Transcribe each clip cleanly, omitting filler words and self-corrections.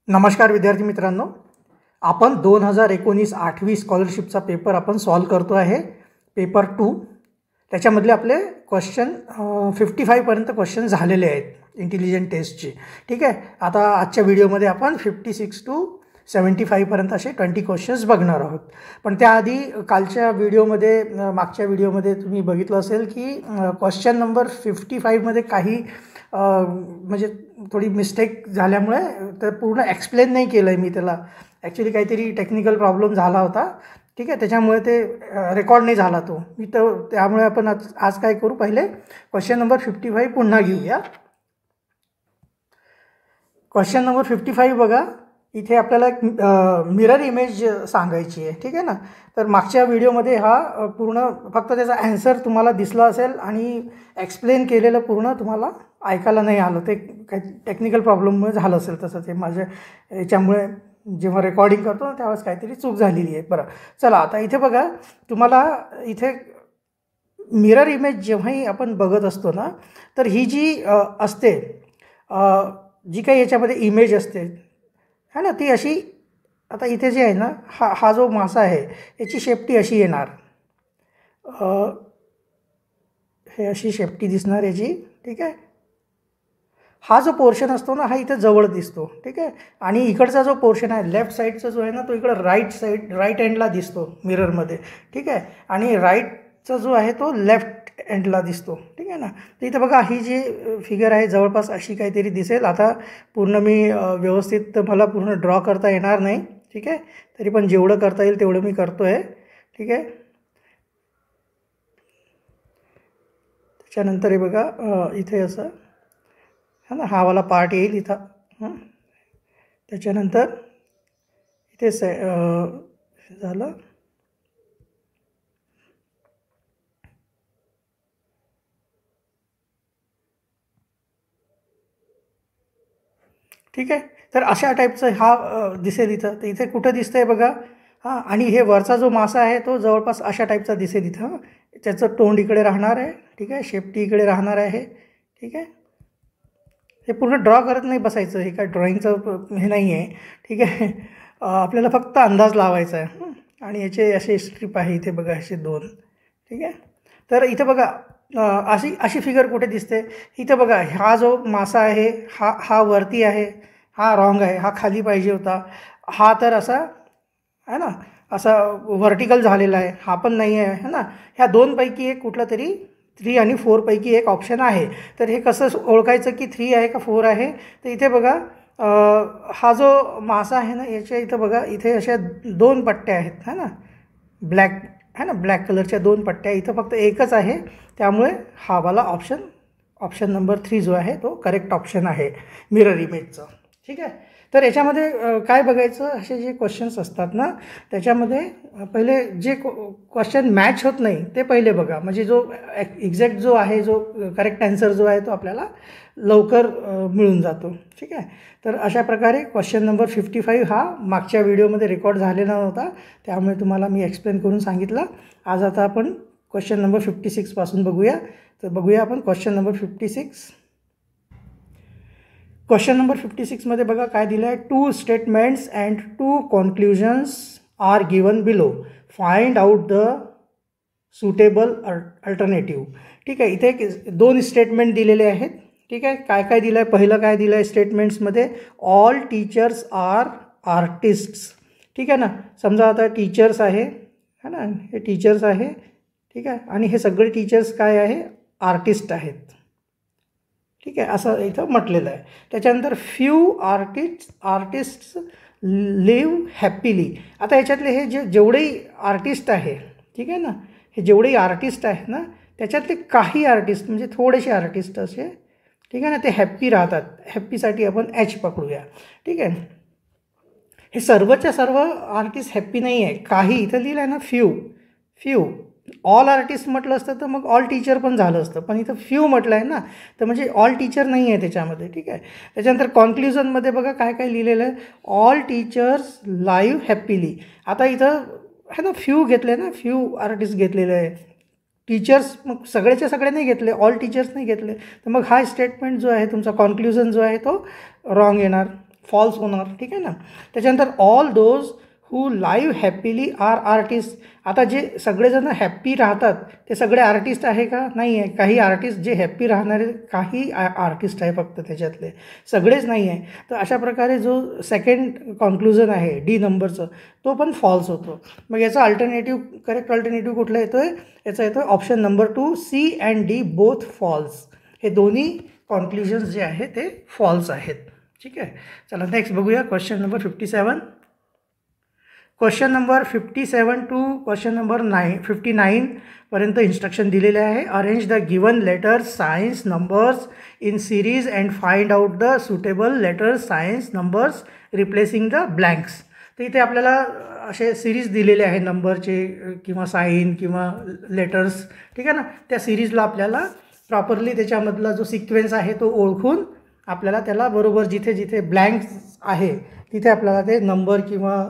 नमस्कार विद्यार्थी मित्रांनो, आपण 2019 8वी स्कॉलरशिपचा पेपर आपण सॉल्व करतो आहे. पेपर 2 त्याच्यामधले आपले क्वेश्चन 55 पर्यंत क्वेश्चन झालेले आहेत इंटेलिजंट टेस्टचे. ठीक आहे. आता आजच्या व्हिडिओमध्ये आपण 56 to 75 पर्यंत असे 20 क्वेश्चन्स बघणार आहोत. पण त्याआधी कालच्या व्हिडिओमध्ये मागच्या व्हिडिओमध्ये तुम्ही बघितलं असेल की क्वेश्चन नंबर 55 मध्ये काही म्हणजे थोडी मिस्टेक झाल्यामुळे तर पूर्ण एक्सप्लेन नाही केलं आहे मी त्याला. ॲक्च्युली काहीतरी टेक्निकल प्रॉब्लेम झाला होता. ठीक आहे. त्याच्यामुळे ते रेकॉर्ड नाही झाला तो मी तर त्यामुळे आपण आज काय करू, पहिले क्वेश्चन नंबर 55 पुन्हा घेऊया. क्वेश्चन नंबर 55 बघा, इथे आपल्याला एक मिरर इमेज सांगायची आहे. ठीक आहे ना. तर मागच्या व्हिडिओमध्ये हा पूर्ण फक्त त्याचा ॲन्सर तुम्हाला दिसला असेल आणि एक्सप्लेन केलेलं पूर्ण तुम्हाला ऐकायला नाही आलं. ते काही टेक्निकल प्रॉब्लेममुळे झालं असेल तसं. ते माझ्या याच्यामुळे जेव्हा रेकॉर्डिंग करतो त्यावेळेस काहीतरी चूक झालेली आहे. बरं, चला आता इथे बघा, तुम्हाला इथे मिरर इमेज जेव्हाही आपण बघत असतो ना, तर ही जी असते जी काही याच्यामध्ये इमेज असते है ना, ती अशी आता इथे जे आहे ना, हा जो मासा आहे याची शेपटी अशी येणार, हे अशी शेपटी दिसणार याची. ठीक आहे. हा जो पोर्शन असतो ना, हा इथे जवळ दिसतो. ठीक आहे. आणि इकडचा जो पोर्शन आहे लेफ्ट साईडचा जो आहे ना, तो इकडं राईट एंडला दिसतो मिररमध्ये. ठीक आहे. आणि राईटचा जो आहे तो लेफ्ट एंडला दिसतो. ठीक आहे ना. तर इथं बघा, ही जी फिगर आहे जवळपास अशी काहीतरी दिसेल. आता पूर्ण मी व्यवस्थित मला पूर्ण ड्रॉ करता येणार नाही. ठीक आहे. तरी पण जेवढं करता येईल तेवढं मी करतो आहे. ठीक आहे. त्याच्यानंतर हे बघा, इथे असं है ना, हा वाला पार्ट येईल इथं. त्याच्यानंतर इथे झालं. ठीक आहे. तर अशा टाईपचं हा दिसेल इथं. तर इथे कुठं दिसतं आहे बघा. हां, आणि हे वरचा जो मासा आहे तो जवळपास अशा टाईपचा दिसेल इथं. त्याचं तोंड इकडे राहणार आहे. ठीक आहे. शेपटी इकडे राहणार आहे. ठीक आहे. हे पूर्ण ड्रॉ करत नाही बसायचं, हे काय ड्रॉईंगचं हे नाही आहे. ठीक आहे. आपल्याला फक्त अंदाज लावायचा आहे. आणि याचे असे स्ट्रीप आहे इथे बघा, असे 2. ठीक आहे. तर इथं बघा, अशी फिगर कुठे दिसते इथं बघा. हा जो मासा आहे हा वरती आहे, हा रॉंग आहे, हा खाली पाहिजे होता. हा तर असा आहे ना, असा व्हर्टिकल झालेला आहे, हा पण नाही आहे है ना. ह्या 2 पैकी एक कुठलं तरी 3 आणि 4 पैकी एक ऑप्शन आहे. तर हे कसं ओळखायचं की 3 आहे का 4 आहे. तर इथे बघा, हा जो मासा आहे ना, याच्या इथं बघा, इथे अशा 2 पट्ट्या आहेत है ना, ब्लॅक है ना, ब्लॅक कलरच्या 2 पट्ट्या. इथं फक्त एकच आहे. त्यामुळे हा वाला ऑप्शन नंबर 3 जो आहे तो करेक्ट ऑप्शन आहे मिरर इमेजचं. ठीक आहे. तर याच्यामध्ये काय बघायचं, असे जे क्वेश्चन्स असतात ना, त्याच्यामध्ये पहिले जे क्वेश्चन मॅच होत नाही ते पहिले बघा. म्हणजे जो एक्झॅक्ट जो आहे, जो करेक्ट ॲन्सर जो आहे तो आपल्याला लवकर मिळून जातो. ठीक आहे. तर अशा प्रकारे क्वेश्चन नंबर 55 हा मागच्या व्हिडिओमध्ये रेकॉर्ड झालेला नव्हता, त्यामुळे तुम्हाला मी एक्सप्लेन करून सांगितलं. आज आता आपण क्वेश्चन नंबर 56 पासून बघूया. तर बघूया आपण क्वेश्चन नंबर 56. क्वेश्चन नंबर 56 मध्ये बघा काय दिलं आहे. 2 statements and 2 conclusions are given below. Find out the suitable alternative. ठीक आहे. इथे 2 स्टेटमेंट दिलेले आहेत. ठीक आहे. काय काय दिलं आहे, पहिलं काय दिलं आहे स्टेटमेंट्समध्ये, ऑल टीचर्स आर आर्टिस्ट्स. ठीक आहे ना. समजा आता टीचर्स आहे है ना, हे टीचर्स आहे. ठीक आहे. आणि हे सगळे टीचर्स काय आहे, आर्टिस्ट आहेत. ठीक आहे. असं इथं म्हटलेलं आहे. त्याच्यानंतर फ्यू आर्टिस्ट्स लिव्ह हॅपीली. आता याच्यातले हे जेवढेही आर्टिस्ट आहे, ठीक आहे ना, हे जेवढेही आर्टिस्ट आहेत ना, त्याच्यातले काही आर्टिस्ट म्हणजे थोडेसे आर्टिस्ट असे, ठीक आहे ना, ते हॅप्पी राहतात. हॅप्पीसाठी आपण H पकडूया. ठीक आहे. हे सर्वच्या सर्व आर्टिस्ट हॅप्पी नाही आहे. काही इथं लिहिलं आहे ना, फ्यू. ऑल आर्टिस्ट म्हटलं असतं तर मग ऑल टीचर पण झालं असतं, पण इथं फ्यू म्हटलं आहे ना, तर म्हणजे ऑल टीचर नाही आहे त्याच्यामध्ये. ठीक आहे. त्याच्यानंतर कॉन्क्ल्युजनमध्ये बघा काय काय लिहिलेलं आहे, ऑल टीचर्स लाईव्ह हॅपीली. आता इथं है ना, फ्यू घेतले ना, फ्यू आर्टिस्ट घेतलेले आहे. टीचर्स मग सगळेच्या सगळे नाही घेतले, ऑल टीचर्स नाही घेतले, तर मग हा स्टेटमेंट जो आहे तुमचा कॉन्क्ल्युजन जो आहे तो रॉंग येणार. फॉल्स होणार, ठीक आहे ना. त्याच्यानंतर all those who live happily are artist. आता जे सगळेजण हॅप्पी राहतात ते सगळे आर्टिस्ट आहे का? नाही आहे. काही आर्टिस्ट जे हॅप्पी राहणारे काही आर्टिस्ट आहे फक्त, त्याच्यातले सगळेच नाही आहे. तर अशा प्रकारे जो सेकंड कॉन्क्लुजन आहे डी नंबरचं तो पण फॉल्स होतो. मग याचा अल्टरनेटिव्ह, करेक्ट अल्टरनेटिव्ह कुठला येतो आहे? याचा येतो आहे option number 2, C and D both false. हे दोन्ही कॉन्क्लुजन्स जे आहे ते फॉल्स आहेत. ठीक आहे. चला नेक्स्ट बघूया question number 57. Question number 57 to question number 59 पर्यंत इन्स्ट्रक्शन दिलेले आहे. Arrange the given letters signs numbers in series and find out the suitable letters signs numbers replacing the blanks. तर इथे आपल्याला असे सिरीज दिलेले आहे नंबरचे किंवा साईन किंवा लेटर्स, ठीक आहे ना. त्या सिरीजला आपल्याला प्रॉपरली त्याच्यामधला जो सिक्वेन्स आहे तो ओळखून आपल्याला त्याला बरोबर जिथे जिथे ब्लँक्स आहे तिथे आपल्याला ते नंबर किंवा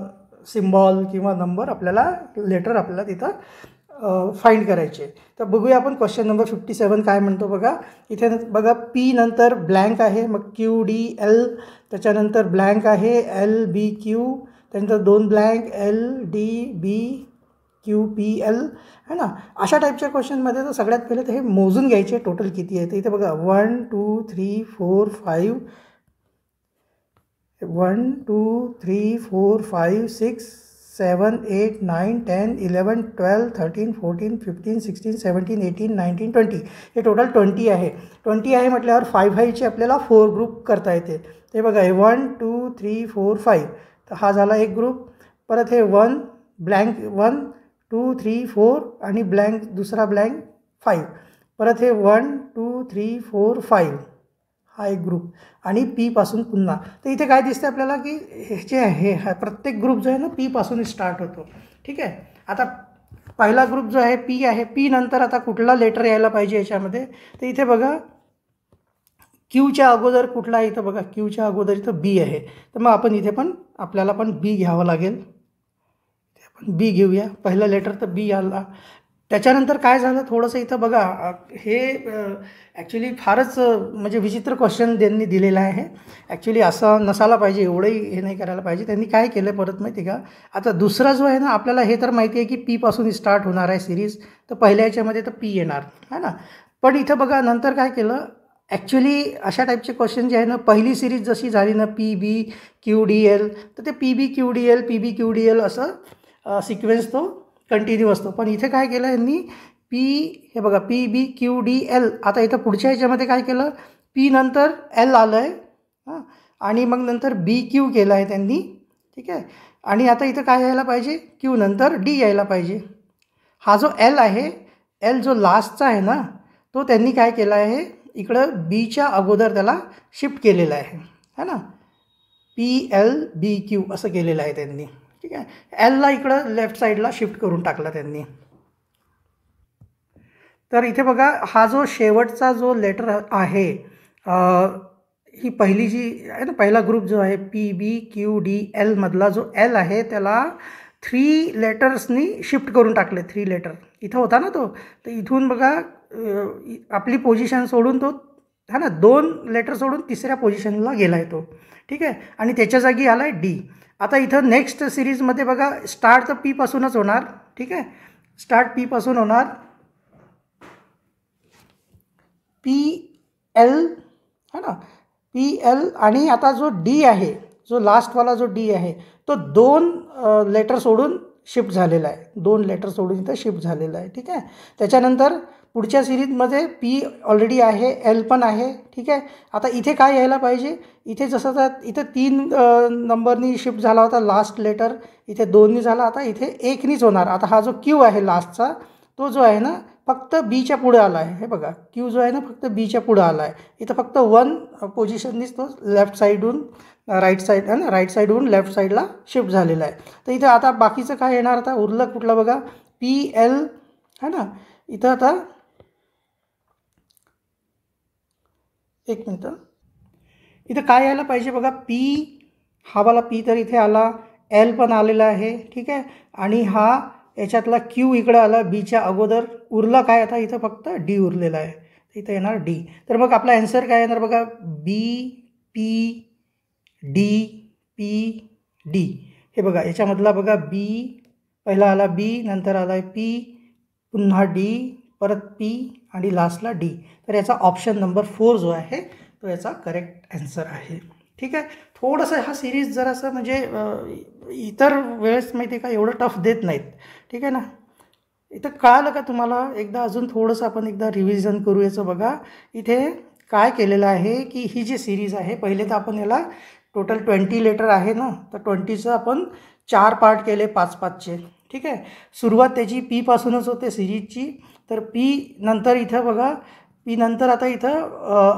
सिम्बॉल किंवा नंबर आपल्याला लेटर आपल्याला तिथं फाइंड करायचे. तर बघूया आपण क्वेश्चन नंबर 57 काय म्हणतो बघा. इथे बघा पी नंतर ब्लँक आहे, मग क्यू डी एल, त्याच्यानंतर ब्लँक आहे एल बी क्यू, त्यानंतर 2 ब्लँक एल डी बी क्यू पी एल है ना. अशा टाईपच्या क्वेश्चनमध्ये तर सगळ्यात पहिले तर हे मोजून घ्यायचे टोटल किती आहे. तर इथे बघा 1 2 3 4 5 1 2 3 4 5 6 7 8 9 10 11 12 13 14 15 16 17 18 19 20. हे टोटल 20 आहे. 20 आहे म्हटल्यावर 5 आपल्याला 4 ग्रुप करता येते. ते बघा हे 1 2 3 4 5. तर हा झाला एक ग्रुप. परत हे 1 ब्लँक 1 2 3 4 आणि ब्लँक दुसरा ब्लँक 5. परत हे 1 2 3 4 5 हा एक ग्रुप आणि पीपासून पुन्हा. तर इथे काय दिसतं आपल्याला की हे जे आहे हा प्रत्येक ग्रुप जो आहे ना पीपासून स्टार्ट होतो. ठीक आहे. आता पहिला ग्रुप जो आहे पी आहे. पी नंतर आता कुठला लेटर यायला पाहिजे याच्यामध्ये. तर इथे बघा क्यूच्या अगोदर कुठला आहे, इथं बघा क्यूच्या अगोदर इथं बी आहे. तर मग आपण इथे पण आपल्याला पण बी घ्यावं लागेल. आपण बी घेऊया. पहिलं लेटर तर बी आला. त्याच्यानंतर काय झालं थोडंसं इथं बघा हे ॲक्च्युली फारच म्हणजे विचित्र क्वेश्चन त्यांनी दिलेलं आहे. ॲक्च्युली असं नसायला पाहिजे, एवढंही हे नाही करायला पाहिजे. त्यांनी काय केलं परत माहिती आहे का. आता दुसरा जो आहे ना आपल्याला हे तर माहिती आहे की पीपासून स्टार्ट होणार आहे सिरीज. तर पहिल्या याच्यामध्ये तर पी येणार है ना. पण इथं बघा नंतर काय केलं ॲक्च्युली अशा टाईपचे क्वेश्चन जे आहे ना पहिली सिरीज जशी झाली ना पी बी क्यू डी एल तर ते पी बी क्यू डी एल पी बी क्यू डी एल असं सिक्वेन्स तो कंटिन्यू असतो. पण इथे काय केलं यांनी पी हे बघा पी बी क्यू डी एल. आता इथं पुढच्या ह्याच्यामध्ये काय केलं पी नंतर एल आलं आहे हां आणि मग नंतर बी क्यू केलं आहे त्यांनी. ठीक आहे. आणि आता इथं काय यायला पाहिजे क्यू नंतर डी यायला पाहिजे. हा जो एल आहे एल जो लास्टचा आहे ना तो त्यांनी काय केला आहे इकडं बीच्या अगोदर त्याला शिफ्ट केलेलं आहे है ना. पी एल बी क्यू असं केलेलं आहे त्यांनी. ठीक आहे. एलला इकडं लेफ्ट साईडला शिफ्ट करून टाकला त्यांनी. तर इथे बघा हा जो शेवटचा जो लेटर आहे ही पहिली जी आहे ना पहिला ग्रुप जो आहे पी बी क्यू डी एलमधला जो एल आहे त्याला 3 लेटर्सनी शिफ्ट करून टाकले. 3 लेटर इथं होता ना तो. तर इथून बघा आपली पोझिशन सोडून तो है ना 2 लेटर सोडून तिसऱ्या पोझिशनला गेला आहे तो. ठीक आहे. आणि त्याच्या जागी आला आहे डी. आता इथं नेक्स्ट सिरीजमध्ये बघा स्टार्ट तर पीपासूनच होणार. ठीक आहे. स्टार्ट पीपासून होणार पी एल है ना पी एल. आणि आता जो डी आहे जो लास्टवाला जो डी आहे तो 2 लेटर सोडून शिफ्ट झालेला आहे. 2 लेटर सोडून इथं शिफ्ट झालेला आहे. ठीक आहे. त्याच्यानंतर पुढच्या सिरीजमध्ये पी ऑलरेडी आहे एल पण आहे. ठीक आहे. आता इथे काय यायला पाहिजे इथे जसं तर इथे 3 नंबरनी शिफ्ट झाला होता लास्ट लेटर इथे 2नी झाला. आता इथे 1नीच होणार. आता हा जो क्यू आहे लास्टचा तो जो आहे ना फक्त बीच्या पुढे आला आहे. हे बघा क्यू जो आहे ना फक्त बीच्या पुढे आला आहे. इथं फक्त 1 पोझिशननीच तो लेफ्ट साईडहून राईट साईड आहे ना राईट साईडहून लेफ्ट साईडला शिफ्ट झालेला आहे. तर इथं आता बाकीचं काय येणार आता उरलं कुठलं बघा पी एल है ना. इथं आता एक मिनटं इथं काय यायला पाहिजे बघा पी हावाला पी तर इथे आला एल पण आलेला आहे. ठीक आहे. आणि हा याच्यातला क्यू इकडं आला बीच्या अगोदर. उरला काय आता इथं फक्त डी उरलेला आहे. इथं येणार डी. तर मग आपला ॲन्सर काय येणार बघा बी पी डी पी डी, हे बघा याच्यामधला बघा बी, पहिला आला बी, नंतर आला पी, पुन्हा डी, परत पी आणि लास्टला डी. तर याचा ऑप्शन नंबर 4 जो आहे तो याचा करेक्ट आन्सर आहे. ठीक आहे. थोडंसं हा सिरीज जरासं म्हणजे इतर वेळेस माहिती आहे का एवढं टफ देत नाहीत. ठीक आहे ना. इथं कळालं का तुम्हाला? एकदा अजून थोडंसं आपण एकदा रिव्हिजन करू याचं. बघा इथे काय केलेलं आहे की ही जी सिरीज आहे, पहिले तर आपण याला टोटल 20 लेटर आहे ना, तर 20चं आपण 4 पार्ट केले 5-5चे. ठीक आहे. सुरुवात त्याची पीपासूनच होते सिरीजची. तर पी नंतर इथं बघा, पी नंतर आता इथं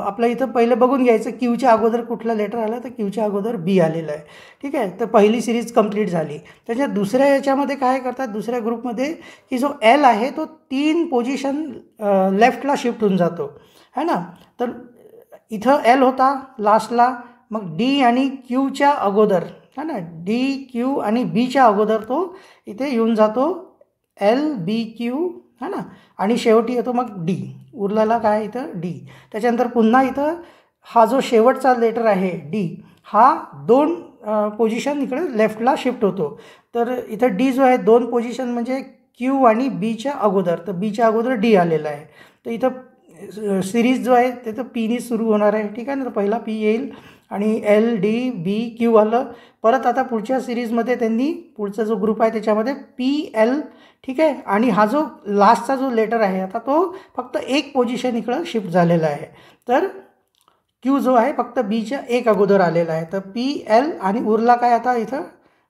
आपलं इथं पहिलं बघून घ्यायचं क्यूच्या अगोदर कुठलं लेटर आलं, तर क्यूच्या अगोदर बी आलेलं आहे. ठीक आहे. तर पहिली सिरीज कंप्लीट झाली. त्याच्या दुसऱ्या याच्यामध्ये काय करतात, दुसऱ्या ग्रुपमध्ये की जो एल आहे तो 3 पोझिशन लेफ्टला शिफ्ट होऊन जातो है ना. तर इथं एल होता लास्टला, मग डी आणि क्यूच्या अगोदर है ना, डी क्यू आणि बीच्या अगोदर तो इथे येऊन जातो एल बी क्यू है ना, आणि शेवटी येतो मग डी. उरलेला काय इथं डी. त्याच्यानंतर पुन्हा इथं हा जो शेवटचा लेटर आहे डी, हा 2 पोझिशन इकडे लेफ्टला शिफ्ट होतो. तर इथं डी जो आहे 2 पोझिशन म्हणजे क्यू आणि बीच्या अगोदर, तर बीच्या अगोदर डी आलेला आहे. तर इथं सिरीज जो आहे ते तर पीनी सुरू होणार आहे. ठीक आहे ना. तर पहिला पी येईल आणि एल डी बी क्यू आलं. परत आता पुढच्या सिरीजमध्ये त्यांनी पुढचा जो ग्रुप आहे त्याच्यामध्ये पी एल, ठीक आहे, आणि हा जो लास्टचा जो लेटर आहे आता तो फक्त 1 पोझिशन इकडं शिफ्ट झालेला आहे. तर क्यू जो आहे फक्त बीच्या 1 अगोदर आलेला आहे. तर पी एल आणि उरला काय आता इथं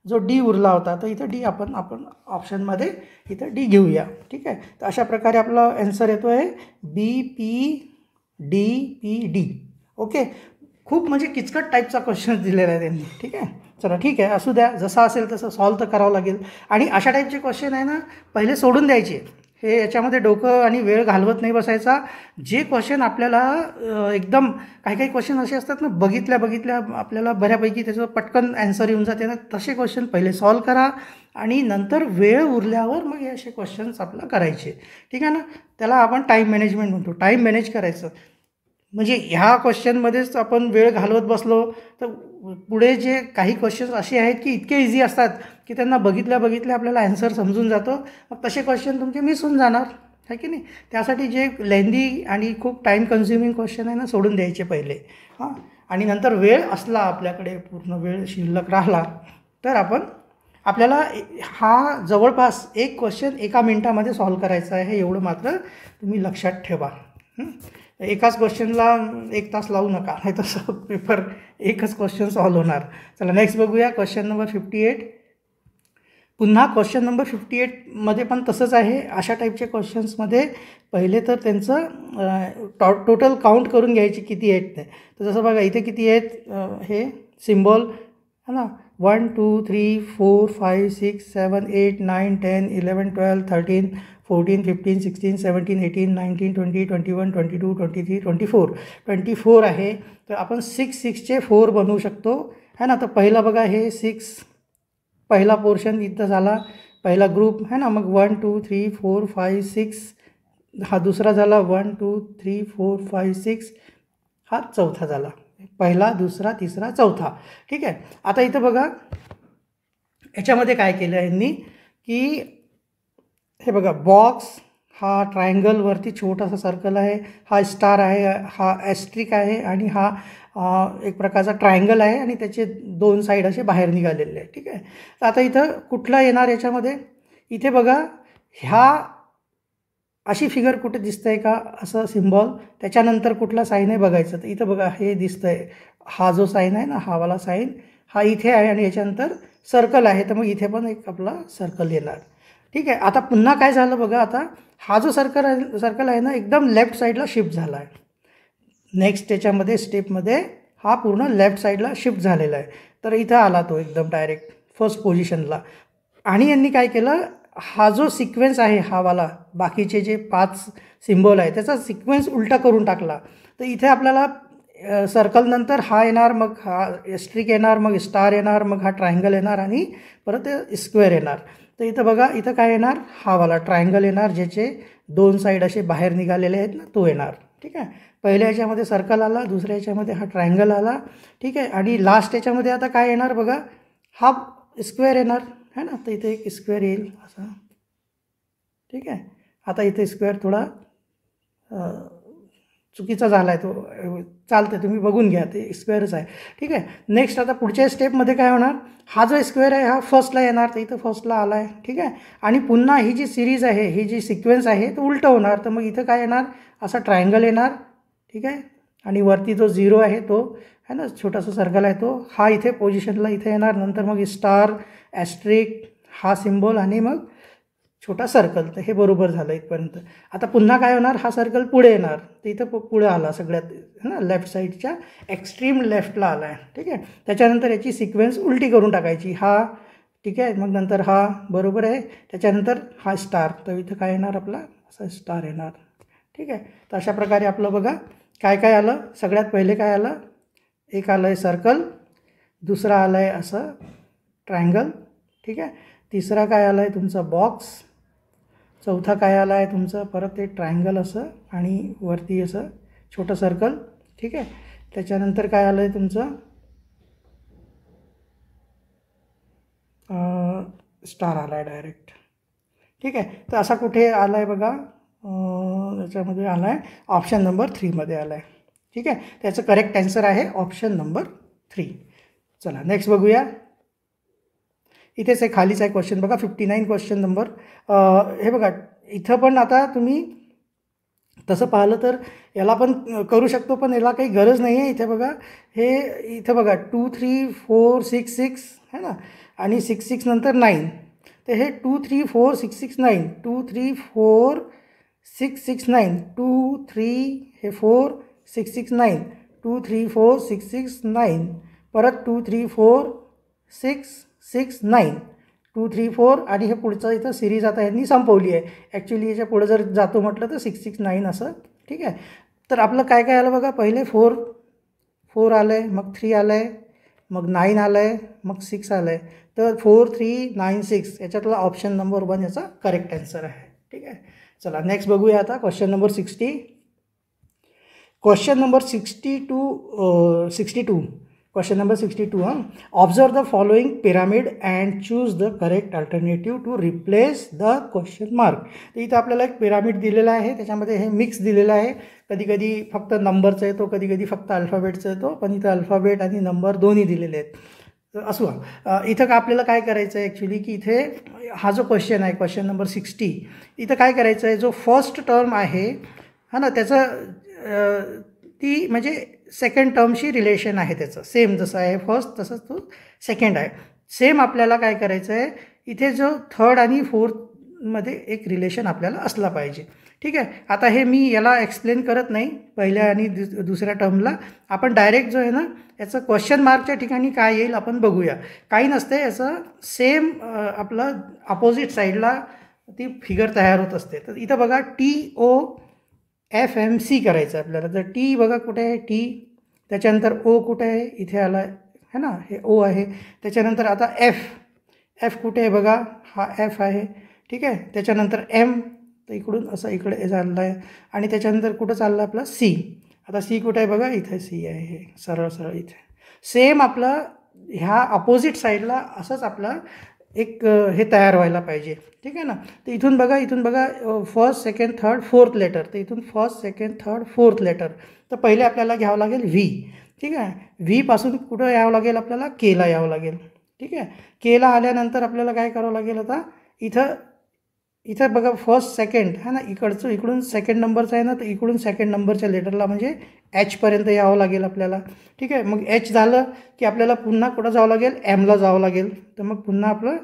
जो डी उरला होता, तर इथं डी आपण ऑप्शनमध्ये इथं डी घेऊया. ठीक आहे. तर अशा प्रकारे आपला आन्सर येतो आहे B P D P D. Okay. खूप म्हणजे किचकट टाईपचा क्वेश्चन दिलेला आहे त्यांनी. ठीक आहे. चला ठीक आहे, असू द्या, जसं असेल तसं सॉल्व तर करावं लागेल. आणि अशा टाईपचे क्वेश्चन आहे ना पहिले सोडून द्यायचे. हे याच्यामध्ये डोकं आणि वेळ घालवत नाही बसायचा. जे क्वेश्चन आपल्याला एकदम काही क्वेश्चन असे असतात ना, बघितल्या आपल्याला बऱ्यापैकी त्याचं पटकन ॲन्सर येऊन जाते ना, तसे क्वेश्चन पहिले सॉल्व करा आणि नंतर वेळ उरल्यावर मग हे असे क्वेश्चन्स आपल्याला करायचे. ठीक आहे ना. त्याला आपण टाईम मॅनेजमेंट म्हणतो. टाईम मॅनेज करायचं म्हणजे ह्या क्वेश्चनमध्येच आपण वेळ घालवत बसलो तर पुढे जे काही क्वेश्चन्स असे आहेत की इतके इझी असतात की त्यांना बघितल्या आपल्याला ॲन्सर समजून जातो. मग तसे क्वेश्चन तुमचे मिस होऊन जाणार आहे की नाही. त्यासाठी जे लेंदी आणि खूप टाईम कन्झ्युमिंग क्वेश्चन आहे ना सोडून द्यायचे पहिले. हां. आणि नंतर वेळ असला आपल्याकडे, पूर्ण वेळ शिल्लक राहिला तर आपल्याला हा जवळपास 1 क्वेश्चन 1 मिनिटामध्ये सॉल्व करायचा आहे. एवढं मात्र तुम्ही लक्षात ठेवा. एकाच क्वेश्चनला 1 तास लावू नका, नाही तसं पेपर एकच क्वेश्चन सॉल्व होणार. चला नेक्स्ट बघूया क्वेश्चन नंबर 58. पुन्हा क्वेश्चन नंबर 58मध्ये पण तसंच आहे. अशा टाईपचे क्वेश्चन्समध्ये पहिले तर त्यांचं टोटल काउंट करून घ्यायची किती आहेत ते. तर जसं बघा इथे किती आहेत हे सिम्बॉल है ना, 1 2 3 4 5 6 7 8 9 10 11 12 13 14 15 16 17 18 19 20 21 22 23 24 आहे. तर आपण 6चे 4 बनवू शकतो है ना. तर पहिला बघा हे 6 पहिला पोर्शन इथं झाला, पहिला ग्रुप है ना. मग 1 2 3 4 5 6 हा दुसरा झाला, 1 2 3 4 5 6 हा चौथा झाला. पहिला, दुसरा, तिसरा, चौथा. ठीक आहे. आता इथं बघा याच्यामध्ये काय केलं यांनी की हे बघा बॉक्स हा ट्रायंगलवरती छोटासा सर्कल आहे, हा स्टार आहे, हा ॲस्ट्रिक आहे आणि हा एक प्रकारचा ट्रायंगल आहे आणि त्याचे 2 साईड असे बाहेर निघालेले आहे. ठीक आहे. तर आता इथं कुठला येणार याच्यामध्ये, इथे बघा ह्या अशी फिगर कुठे दिसतं आहे का असं सिम्बॉल, त्याच्यानंतर कुठला साईन आहे बघायचं. तर इथं बघा हे दिसतं आहे, हा जो साईन आहे ना, हा वाला साईन हा इथे आहे आणि याच्यानंतर सर्कल आहे. तर मग इथे पण एक आपला सर्कल येणार. ठीक आहे. आता पुन्हा काय झालं बघा, आता हा जो सर्कल आहे ना एकदम लेफ्ट साईडला शिफ्ट झाला आहे. नेक्स्ट त्याच्यामध्ये स्टेपमध्ये हा पूर्ण लेफ्ट साईडला शिफ्ट झालेला आहे. तर इथं आला तो एकदम डायरेक्ट फर्स्ट पोझिशनला. आणि यांनी काय केलं, हा जो सिक्वेन्स आहे हा वाला बाकीचे जे 5 सिम्बॉल आहे त्याचा सिक्वेन्स उलटा करून टाकला. तर इथे आपल्याला सर्कल नंतर हा येणार, मग हा एस्ट्रिक येणार, मग स्टार येणार, मग हा ट्रायंगल येणार आणि परत स्क्वेअर येणार. तर इथं बघा इथं काय येणार, हा वाला ट्रायंगल येणार ज्याचे 2 साईड असे बाहेर निघालेले आहेत ना, तो येणार. ठीक आहे. पहिल्या याच्यामध्ये सर्कल आला, दुसऱ्या याच्यामध्ये हा ट्रायंगल आला, ठीक आहे. आणि लास्ट याच्यामध्ये आता काय येणार बघा, हा स्क्वेअर येणार है ना. तर इथे एक स्क्वेअर येईल असा, ठीक आहे. आता इथे स्क्वेअर थोडा चुकीचा झाला आहे, तो चालतं, तुम्ही बघून घ्या, ते स्क्वेअरच आहे, ठीक आहे. नेक्स्ट आता पुढच्या स्टेपमध्ये काय होणार, हा जो स्क्वेअर आहे हा फर्स्टला येणार, तर इथं फर्स्टला आला आहे, ठीक आहे. आणि पुन्हा ही जी सिरीज आहे, ही जी सिक्वेन्स आहे तो उलटं होणार, तर मग इथं काय येणार, असा ट्रायंगल येणार, ठीक आहे. आणि वरती जो 0 आहे तो है ना, छोटासा सर्कल आहे तो, हा इथे पोझिशनला इथे येणार. नंतर मग स्टार, ॲस्ट्रिक, हा सिम्बॉल आणि मग छोटा सर्कल. तर हे बरोबर झालं इथपर्यंत. आता पुन्हा काय होणार, हा सर्कल पुढे येणार, तर इथं पुढे आला सगळ्यात है ना, लेफ्ट साईडच्या एक्स्ट्रीम लेफ्टला आला आहे, ठीक आहे. त्याच्यानंतर याची सिक्वेन्स उलटी करून टाकायची, हा ठीक आहे, मग नंतर हा बरोबर आहे, त्याच्यानंतर हा स्टार, तर इथं काय येणार आपला असा स्टार येणार, ठीक आहे. तर अशा प्रकारे आपलं बघा काय काय आलं. सगळ्यात पहिले काय आलं, एक आलं आहे सर्कल, दुसरा आलं आहे असं ट्रायंगल, ठीक आहे. तिसरा काय आलं आहे तुमचा बॉक्स, चौथा काय आला आहे तुमचं परत ते ट्रायंगल असं आणि वरती असं छोटं सर्कल, ठीक आहे. त्याच्यानंतर काय आलं आहे तुमचं स्टार आला आहे डायरेक्ट, ठीक आहे. तर असा कुठे आला आहे बघा, याच्यामध्ये आला आहे ऑप्शन नंबर 3मध्ये आला आहे, ठीक आहे. त्याचं करेक्ट आन्सर आहे ऑप्शन नंबर 3. चला नेक्स्ट बघूया. इथेच एक खालीच आहे क्वेश्चन बघा, 59 क्वेश्चन नंबर. हे बघा इथं पण आता तुम्ही तसं पाहिलं तर याला पण करू शकतो, पण याला काही गरज नाही आहे. इथे बघा, हे इथं बघा 2 3 4 6 6 है ना, आणि 6 6 नंतर 9, तर हे 2 3 4 6 6 9, 2 3 4 6 6 9, 2 3 हे 4 6 6 9, 2 3 4 6 6 9, परत 2 3 4 6 6 9, 2 3 4 आणि हे पुढचं इथं सिरीज आता यांनी संपवली आहे. ॲक्च्युली याच्या पुढं जर जातो म्हटलं तर 6 6 9 असं, ठीक आहे. तर आपलं काय काय आलं बघा, पहिले 4 4 आलं आहे, मग 3 आलं आहे, मग 9 आलं आहे, मग 6 आलं आहे. तर 4 3 9 6 याच्यातला ऑप्शन नंबर 1 याचा करेक्ट आन्सर आहे, ठीक आहे. चला नेक्स्ट बघूया आता question number 60. Question number 62 question number 62. Observe the following pyramid and choose the correct alternative to replace the question mark. तर इथं आपल्याला एक पिरामिड दिलेला आहे, त्याच्यामध्ये हे मिक्स दिलेलं आहे. कधी कधी फक्त नंबरचा येतो, कधी कधी फक्त अल्फाबेटचा येतो, पण इथं अल्फाबेट आणि नंबर दोन्ही दिलेले आहेत. तर असू इथं का आपल्याला काय करायचं आहे ॲक्च्युली, की इथे हा जो क्वेश्चन आहे क्वेश्चन नंबर 60, इथं काय करायचं आहे, जो फर्स्ट टर्म आहे हा ना, त्याचं ती म्हणजे सेकंड टर्मशी रिलेशन आहे त्याचं, सेम जसं आहे फर्स्ट तसंच तो सेकंड आहे. सेम आपल्याला काय करायचं आहे, इथे जो थर्ड आणि फोर्थमध्ये एक रिलेशन आपल्याला असला पाहिजे, ठीक आहे. आता हे मी याला एक्सप्लेन करत नाही, पहिल्या आणि दुसऱ्या टर्मला आपण डायरेक्ट जो आहे ना, याचं क्वेश्चन मार्कच्या ठिकाणी काय येईल आपण बघूया. काही नसते याचं, सेम आपलं अपोजिट साईडला ती फिगर तयार होत असते. तर इथं बघा TOFMC करायचं आपल्याला. तर टी बघा कुठे आहे, टी, त्याच्यानंतर ओ कुठे आहे, इथे आला आहे ना, हे ओ आहे. त्याच्यानंतर आता एफ कुठे आहे बघा, हा एफ आहे, ठीक आहे. त्याच्यानंतर एम, तर इकडून असं इकडे चाललं आहे. आणि त्याच्यानंतर कुठं चाललं आपलं सी. आता सी कुठे आहे बघा, इथे सी आहे, हे सरळ सरळ इथे. सेम आपलं ह्या अपोजिट साईडला असंच आपलं एक हे तयार व्हायला पाहिजे, ठीक आहे ना. तर इथून बघा first second third fourth letter, तर इथून first second third fourth letter. तर पहिले आपल्याला घ्यावं लागेल व्ही, ठीक आहे. व्हीपासून कुठं यावं लागेल आपल्याला, केला यावं लागेल, ठीक आहे. केला आल्यानंतर आपल्याला काय करावं लागेल, आता इथं बघा फर्स्ट सेकंड है ना, इकडून सेकंड नंबरचा आहे ना, तर इकडून सेकंड नंबरच्या लेटरला म्हणजे एचपर्यंत यावं लागेल आपल्याला, ठीक आहे. मग एच झालं की आपल्याला पुन्हा कुठं जावं लागेल, एमला जावं लागेल. तर मग पुन्हा आपलं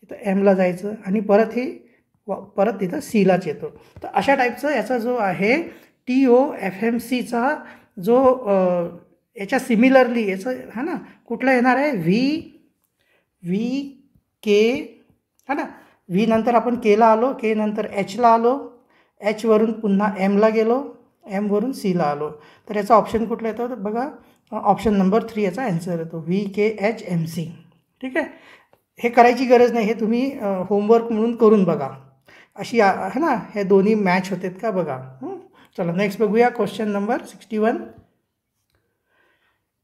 इथं एमला जायचं आणि परत तिथं सीलाच येतो. तर अशा टाईपचं याचा जो आहे TOFMCचा जो याच्या सिमिलरली याचं है ना, कुठलं येणार आहे, के है ना. व्ही नंतर आपण केला आलो, के नंतर एचला आलो, एचवरून पुन्हा एमला गेलो, एमवरून सीला आलो. तर याचा ऑप्शन कुठला येतो, तर बघा ऑप्शन नंबर 3 याचा आन्सर येतो, VKHMC, ठीक आहे. हे करायची गरज नाही, हे तुम्ही होमवर्क म्हणून करून बघा, अशी है ना, हे दोन्ही मॅच होतात का बघा. चला नेक्स्ट बघूया क्वेश्चन नंबर 61.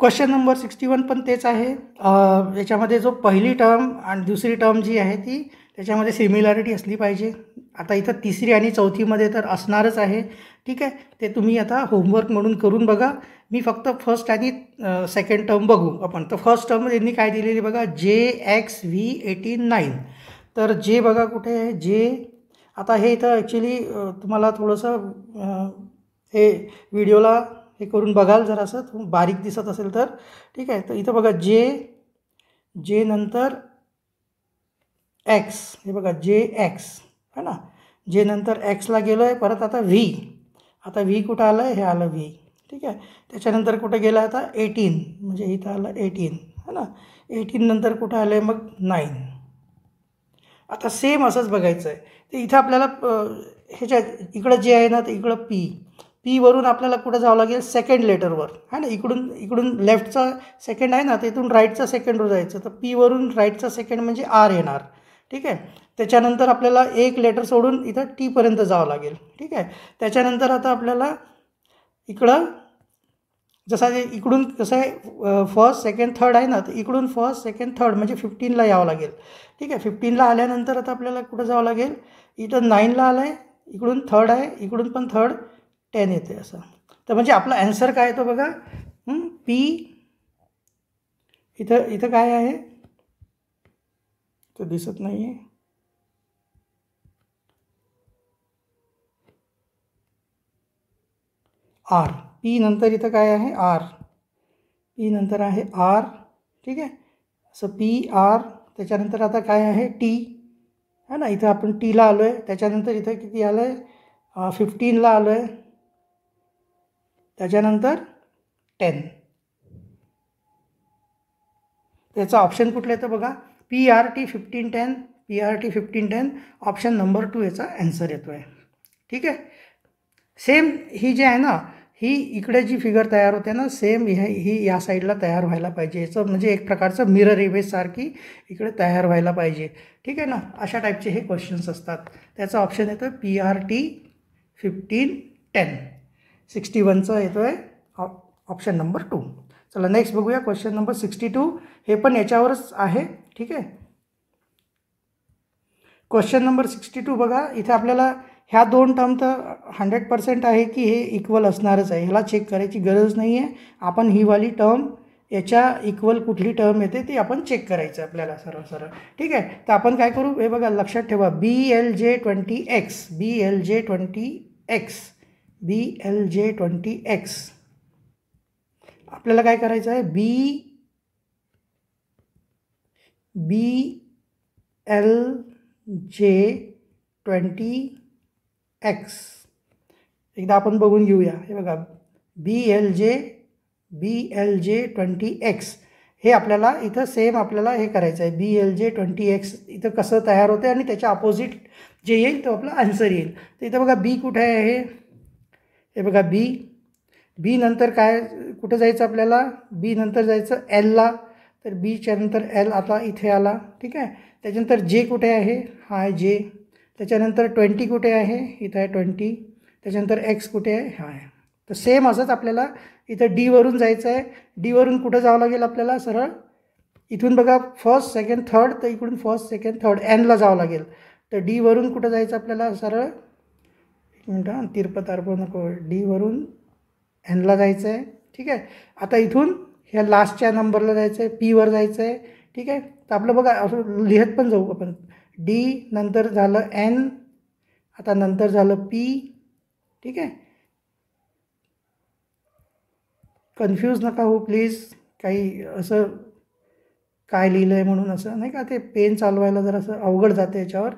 क्वेश्चन नंबर 61 पण तेच आहे. याच्यामध्ये जो पहिली टर्म आणि दुसरी टर्म जी आहे ती त्याच्यामध्ये सिमिलॅरिटी असली पाहिजे. आता इथं तिसरी आणि चौथीमध्ये तर असणारच आहे. ठीक आहे, ते तुम्ही आता होमवर्क म्हणून करून बघा. मी फक्त फर्स्ट आणि सेकंड टर्म बघू आपण. तर फर्स्ट टर्म यांनी काय दिलेली बघा, JXV89. तर जे बघा कुठे आहे जे. आता हे इथं ॲक्च्युली तुम्हाला थोडंसं हे व्हिडिओला हे करून बघाल जरासं बारीक दिसत असेल तर. ठीक आहे, तर इथं बघा जे नंतर एक्स, हे बघा JX है ना. जे नंतर एक्सला गेलो आहे, परत आता आता व्ही कुठं आलं आहे, हे आलं व्ही. ठीक आहे, त्याच्यानंतर कुठं गेलं आता 18, म्हणजे इथं आलं 18 है ना. 18 नंतर कुठं आलं आहे मग 9. आता सेम असंच बघायचं आहे. तर इथं आपल्याला ह्याच्या इकडं जे आहे ना, तर इकडं पीवरून आपल्याला कुठं जावं लागेल, सेकंड लेटरवर है ना. इकडून लेफ्टचा सेकंड आहे ना, तिथून राईटचा सेकंडवर जायचं. तर पीवरून राईटचा सेकंड म्हणजे आर येणार. ठीक आहे, त्याच्यानंतर आपल्याला एक लेटर सोडून इथं टीपर्यंत जावं लागेल. ठीक आहे, त्याच्यानंतर आता आपल्याला इकडं जसं इकडून कसं आहे फर्स्ट सेकंड थर्ड आहे ना, तर इकडून फर्स्ट सेकंड थर्ड म्हणजे 15ला यावं लागेल. ठीक आहे, 15ला आल्यानंतर आता आपल्याला कुठं जावं लागेल, इथं 9ला आलं आहे, इकडून थर्ड आहे, इकडून पण थर्ड 10 येते असं. तर म्हणजे आपला ॲन्सर काय येतो बघा, पी. इथं काय आहे तो दिसत नाही आहे. आर. पी नंतर इथं काय आहे, आर. पी नंतर आहे आर. ठीक आहे, असं PR. त्याच्यानंतर आता काय आहे, टी है ना. इथं आपण टीला आलो आहे. त्याच्यानंतर इथं किती आलं आहे, 15ला आलो आहे. त्याच्यानंतर 10. त्याचा ऑप्शन कुठलं येतं बघा, PRT 1510. PRT 1510 ऑप्शन नंबर 2 याचा ॲन्सर येतो आहे. ठीक आहे, सेम ही जी आहे ना, ही इकडे जी फिगर तयार होते ना, सेम ही या साईडला तयार व्हायला पाहिजे. याचं म्हणजे एक प्रकारचं मिरर इमेजसारखी इकडे तयार व्हायला पाहिजे. ठीक आहे ना, अशा टाईपचे हे क्वेश्चन्स असतात. त्याचा ऑप्शन येतो PRT 1510. 61चा येतो आहे ऑप्शन नंबर 2. चला नेक्स्ट बघूया क्वेश्चन नंबर 62. हे पण याच्यावरच आहे. ठीक आहे, क्वेश्चन नंबर 62 बघा. इथे आपल्याला ह्या दोन टर्म तर 100% आहे की हे इक्वल असणारच आहे. ह्याला चेक करायची गरज नाही आहे. आपण ही वाली टर्म याच्या इक्वल कुठली टर्म येते ती आपण चेक करायचं आपल्याला सरळ. ठीक आहे, तर आपण काय करू, हे बघा लक्षात ठेवा, BLJ20X. BLJ20X आपल्याला काय करायचं आहे, BLJ20X एकदा आपण बघून घेऊया. हे बघा BLJ20X हे आपल्याला इथं सेम आपल्याला हे करायचं आहे. BLJ20X इथं कसं तयार होते आणि त्याच्या अपोजिट जे येईल तो आपला आन्सर येईल. तर इथं बघा बी कुठे आहे, हे बघा बी नंतर काय कुठं जायचं आपल्याला, बी नंतर जायचं Lला. तर बीच्या नंतर L आता इथे आला. ठीक आहे, त्याच्यानंतर जे कुठे आहे, हा आहे जे. त्याच्यानंतर 20 कुठे आहे, इथं आहे 20. त्याच्यानंतर X कुठे आहे, हा आहे. तर सेम असंच आपल्याला इथं डीवरून जायचं आहे. डीवरून कुठं जावं लागेल आपल्याला, सरळ इथून बघा फर्स्ट सेकंड थर्ड, तर इकडून फर्स्ट सेकंड थर्ड Nला जावं लागेल. तर डीवरून कुठं जायचं आपल्याला, सरळ एक मिनटं तिरपं नको, डीवरून Nला जायचं आहे. ठीक आहे, आता इथून ह्या लास्टच्या नंबरला जायचं आहे, पीवर जायचं आहे. ठीक आहे, तर आपलं बघा असं लिहत पण जाऊ आपण. डी नंतर झालं N, आता नंतर झालं P. ठीक आहे, कन्फ्यूज नका हो प्लीज. काही असं काय लिहिलं आहे म्हणून असं नाही का, ते पेन चालवायला जरा असं अवघड जाते याच्यावर.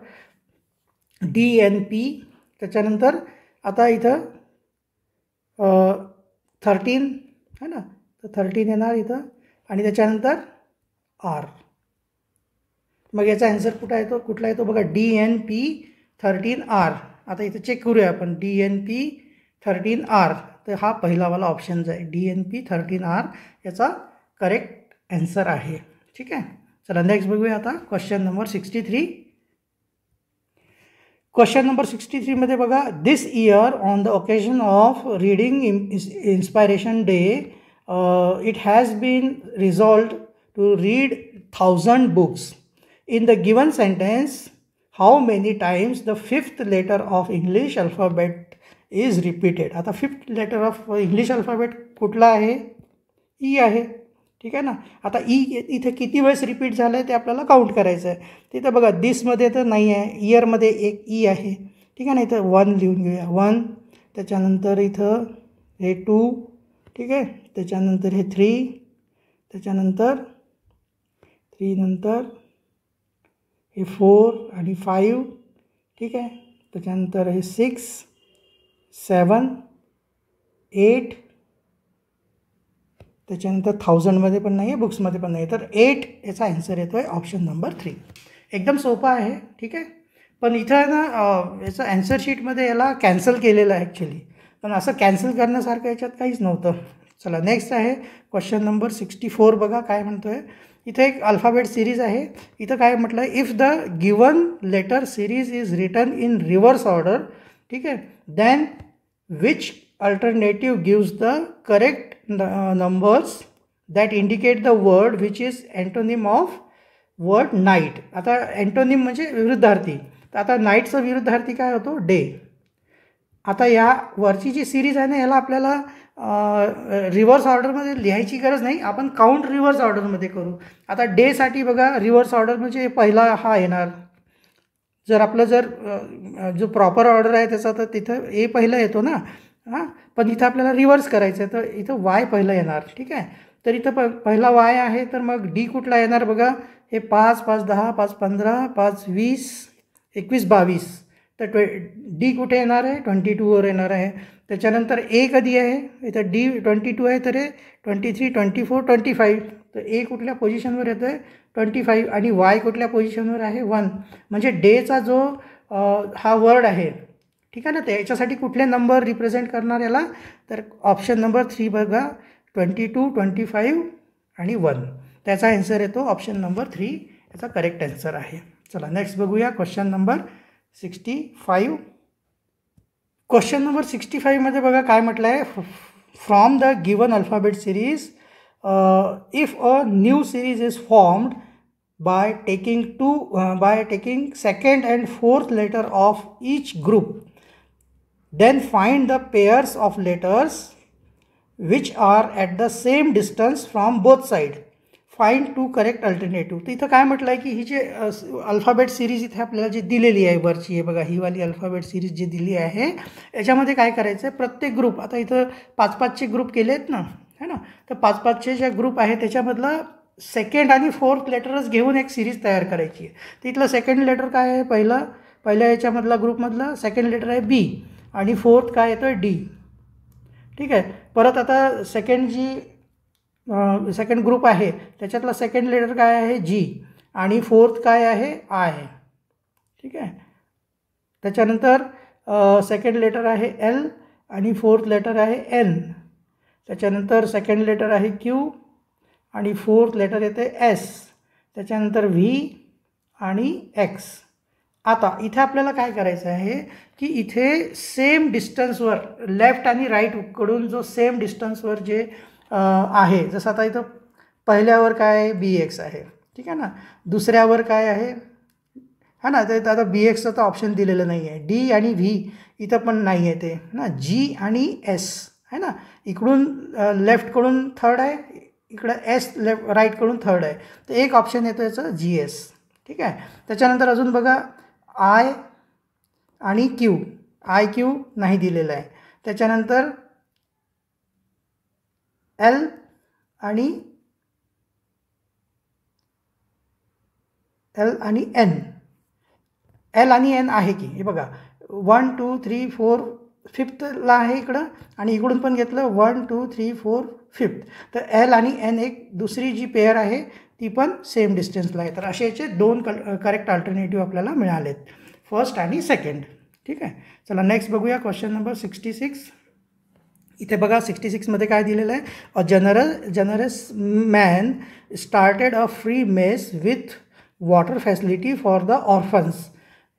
DNP. त्याच्यानंतर आता इथं 13 है ना, तर 13 येणार इथं आणि त्याच्यानंतर R. मग याचा ॲन्सर कुठला येतो बघा, DNP13R. आता इथं चेक करूया आपण, DNP13R. तर हा पहिलावाला ऑप्शन आहे, DNP13R याचा करेक्ट ॲन्सर आहे. ठीक आहे, चला नेक्स्ट बघूया आता क्वेश्चन नंबर 63. क्वेश्चन नंबर 63 मध्ये बघा, this year on the occasion of reading inspiration day it has been resolved to read 1000 books. In the given sentence, how many times the fifth letter of English alphabet is repeated? आता fifth letter of English alphabet कुठला आहे? E आहे. ठीक आहे ना. आता E इथे किती वेळेस रिपीट झालं आहे ते आपल्याला काउंट करायचं आहे. तिथं बघा दिसमध्ये तर नाही आहे, इयरमध्ये एक ई आहे. ठीक आहे ना. इथं 1 लिहून घेऊया, 1. त्याच्यानंतर इथं हे 2. ठीक आहे. त्याच्यानंतर हे 3. त्याच्यानंतर 3 नंतर हे 4 आणि 5. ठीक आहे. त्याच्यानंतर हे 6, 7, 8. त्याच्यानंतर 1000मध्ये पण नाही आहे, बुक्समध्ये पण नाही. तर 8 याचा आन्सर येतो आहे ऑप्शन नंबर 3. एकदम सोपा आहे. ठीक आहे. पण इथं ना याचं आन्सर शीटमध्ये याला कॅन्सल केलेलं आहे ॲक्च्युली, पण असं कॅन्सल करण्यासारखं याच्यात काहीच नव्हतं. चला नेक्स्ट आहे क्वेश्चन नंबर 64. बघा काय म्हणतो आहे. इथे एक अल्फाबेट सिरीज आहे. इथं काय म्हटलं आहे, if the given letter series is written in reverse order. ठीक आहे. Then which alternative gives the correct numbers that indicate the word which is antonym of word night. आता अँटोनिम म्हणजे विरुद्धार्थी. तर आता नाईटचा विरुद्धार्थी काय होतो? डे. आता या वरची जी सिरीज आहे ना, याला आपल्याला रिव्हर्स ऑर्डरमध्ये लिहायची गरज नाही, आपण काउंट रिव्हर्स ऑर्डरमध्ये करू. आता डेसाठी बघा रिव्हर्स ऑर्डर म्हणजे पहिला हा येणार. जर आपलं जो प्रॉपर ऑर्डर आहे त्याचा तर तिथं ए पहिला येतो ना. हां, पण इथं आपल्याला रिव्हर्स करायचं आहे तर इथं वाय पहिलं येणार. ठीक आहे. तर इथं पहिला वाय आहे, तर मग डी कुठला येणार बघा. हे 5, 5, 10, 5, 15, 5, 20, 21, 22. तर डी कुठे येणार आहे? 22वर येणार आहे. त्याच्यानंतर ए कधी आहे? इथं डी 22 आहे, तर हे 23, 24, 25. तर ए कुठल्या पोझिशनवर येतो आहे? 25. आणि वाय कुठल्या पोझिशनवर आहे? 1. म्हणजे डेचा जो हा वर्ड आहे, ठीक आहे ना, त्याच्यासाठी कुठले नंबर रिप्रेझेंट करणार याला? तर ऑप्शन नंबर 3 बघा, 22, 25 आणि 1. त्याचा आन्सर येतो ऑप्शन नंबर 3. याचा करेक्ट आन्सर आहे. चला नेक्स्ट बघूया क्वेश्चन नंबर 65. क्वेश्चन नंबर 65मध्ये बघा काय म्हटलं आहे. From the given alphabet series if a new series is formed by taking second and fourth letter of each group, then find the pairs of letters which are at the same distance from both side. Find two correct alternative. तर इथं काय म्हटलं आहे की ही जे alphabet series इथे आपल्याला जी दिलेली आहे वरची आहे बघा, ही वाली अल्फाबेट सिरीज जी दिली आहे याच्यामध्ये काय करायचं आहे, प्रत्येक ग्रुप, आता इथं 5-5चे ग्रुप केले आहेत ना, है ना. तर 5-5चे जे ग्रुप आहे त्याच्यामधला सेकंड आणि फोर्थ लेटरच घेऊन एक सिरीज तयार करायची आहे. तर इथलं सेकंड लेटर काय आहे? पहिल्या याच्यामधला ग्रुपमधला सेकंड लेटर आहे बी आणि फोर्थ काय येतो आहे डी. ठीक आहे. परत आता सेकंड ग्रुप आहे त्याच्यातला सेकंड लेटर काय आहे? जी. आणि फोर्थ काय आहे? आय. ठीक आहे. त्याच्यानंतर सेकंड लेटर आहे एल आणि फोर्थ लेटर आहे एन. त्याच्यानंतर सेकंड लेटर आहे क्यू आणि फोर्थ लेटर येते एस. त्याच्यानंतर व्ही आणि एक्स. आता इथे आपल्याला काय करायचं आहे की इथे सेम डिस्टन्सवर लेफ्ट आणि राईटकडून जो सेम डिस्टन्सवर जे आहे, जसं आता इथं पहिल्यावर काय आहे? बी एक्स आहे. ठीक आहे ना. दुसऱ्यावर काय आहे? हा ना. तर आता बी एक्सचं तर ऑप्शन दिलेलं नाही आहे. डी आणि व्ही इथं पण नाही आहे ते ना. जी आणि एस आहे ना. इकडून लेफ्टकडून थर्ड आहे, इकडं एस राईटकडून थर्ड आहे. तर एक ऑप्शन येतो याचं जी एस. ठीक आहे. त्याच्यानंतर अजून बघा आय आणि क्यू. आय क्यू नाही दिलेलं आहे. त्याच्यानंतर एल आणि एन. एल आणि एन आहे की हे बघा 1, 2, 3, 4 फिफ्थला आहे इकडं आणि इकडून पण घेतलं 1, 2, 3, 4 फिफ्थ. तर एल आणि एन एक दुसरी जी पेअर आहे ती पण सेम डिस्टन्सला आहे. तर असे याचे 2 करेक्ट अल्टरनेटिव्ह आपल्याला मिळालेत, फर्स्ट आणि सेकंड. ठीक आहे. चला नेक्स्ट बघूया क्वेश्चन नंबर 66. इथे बघा 66मध्ये काय दिलेलं आहे. A generous man started a free mess with water facility for the orphans.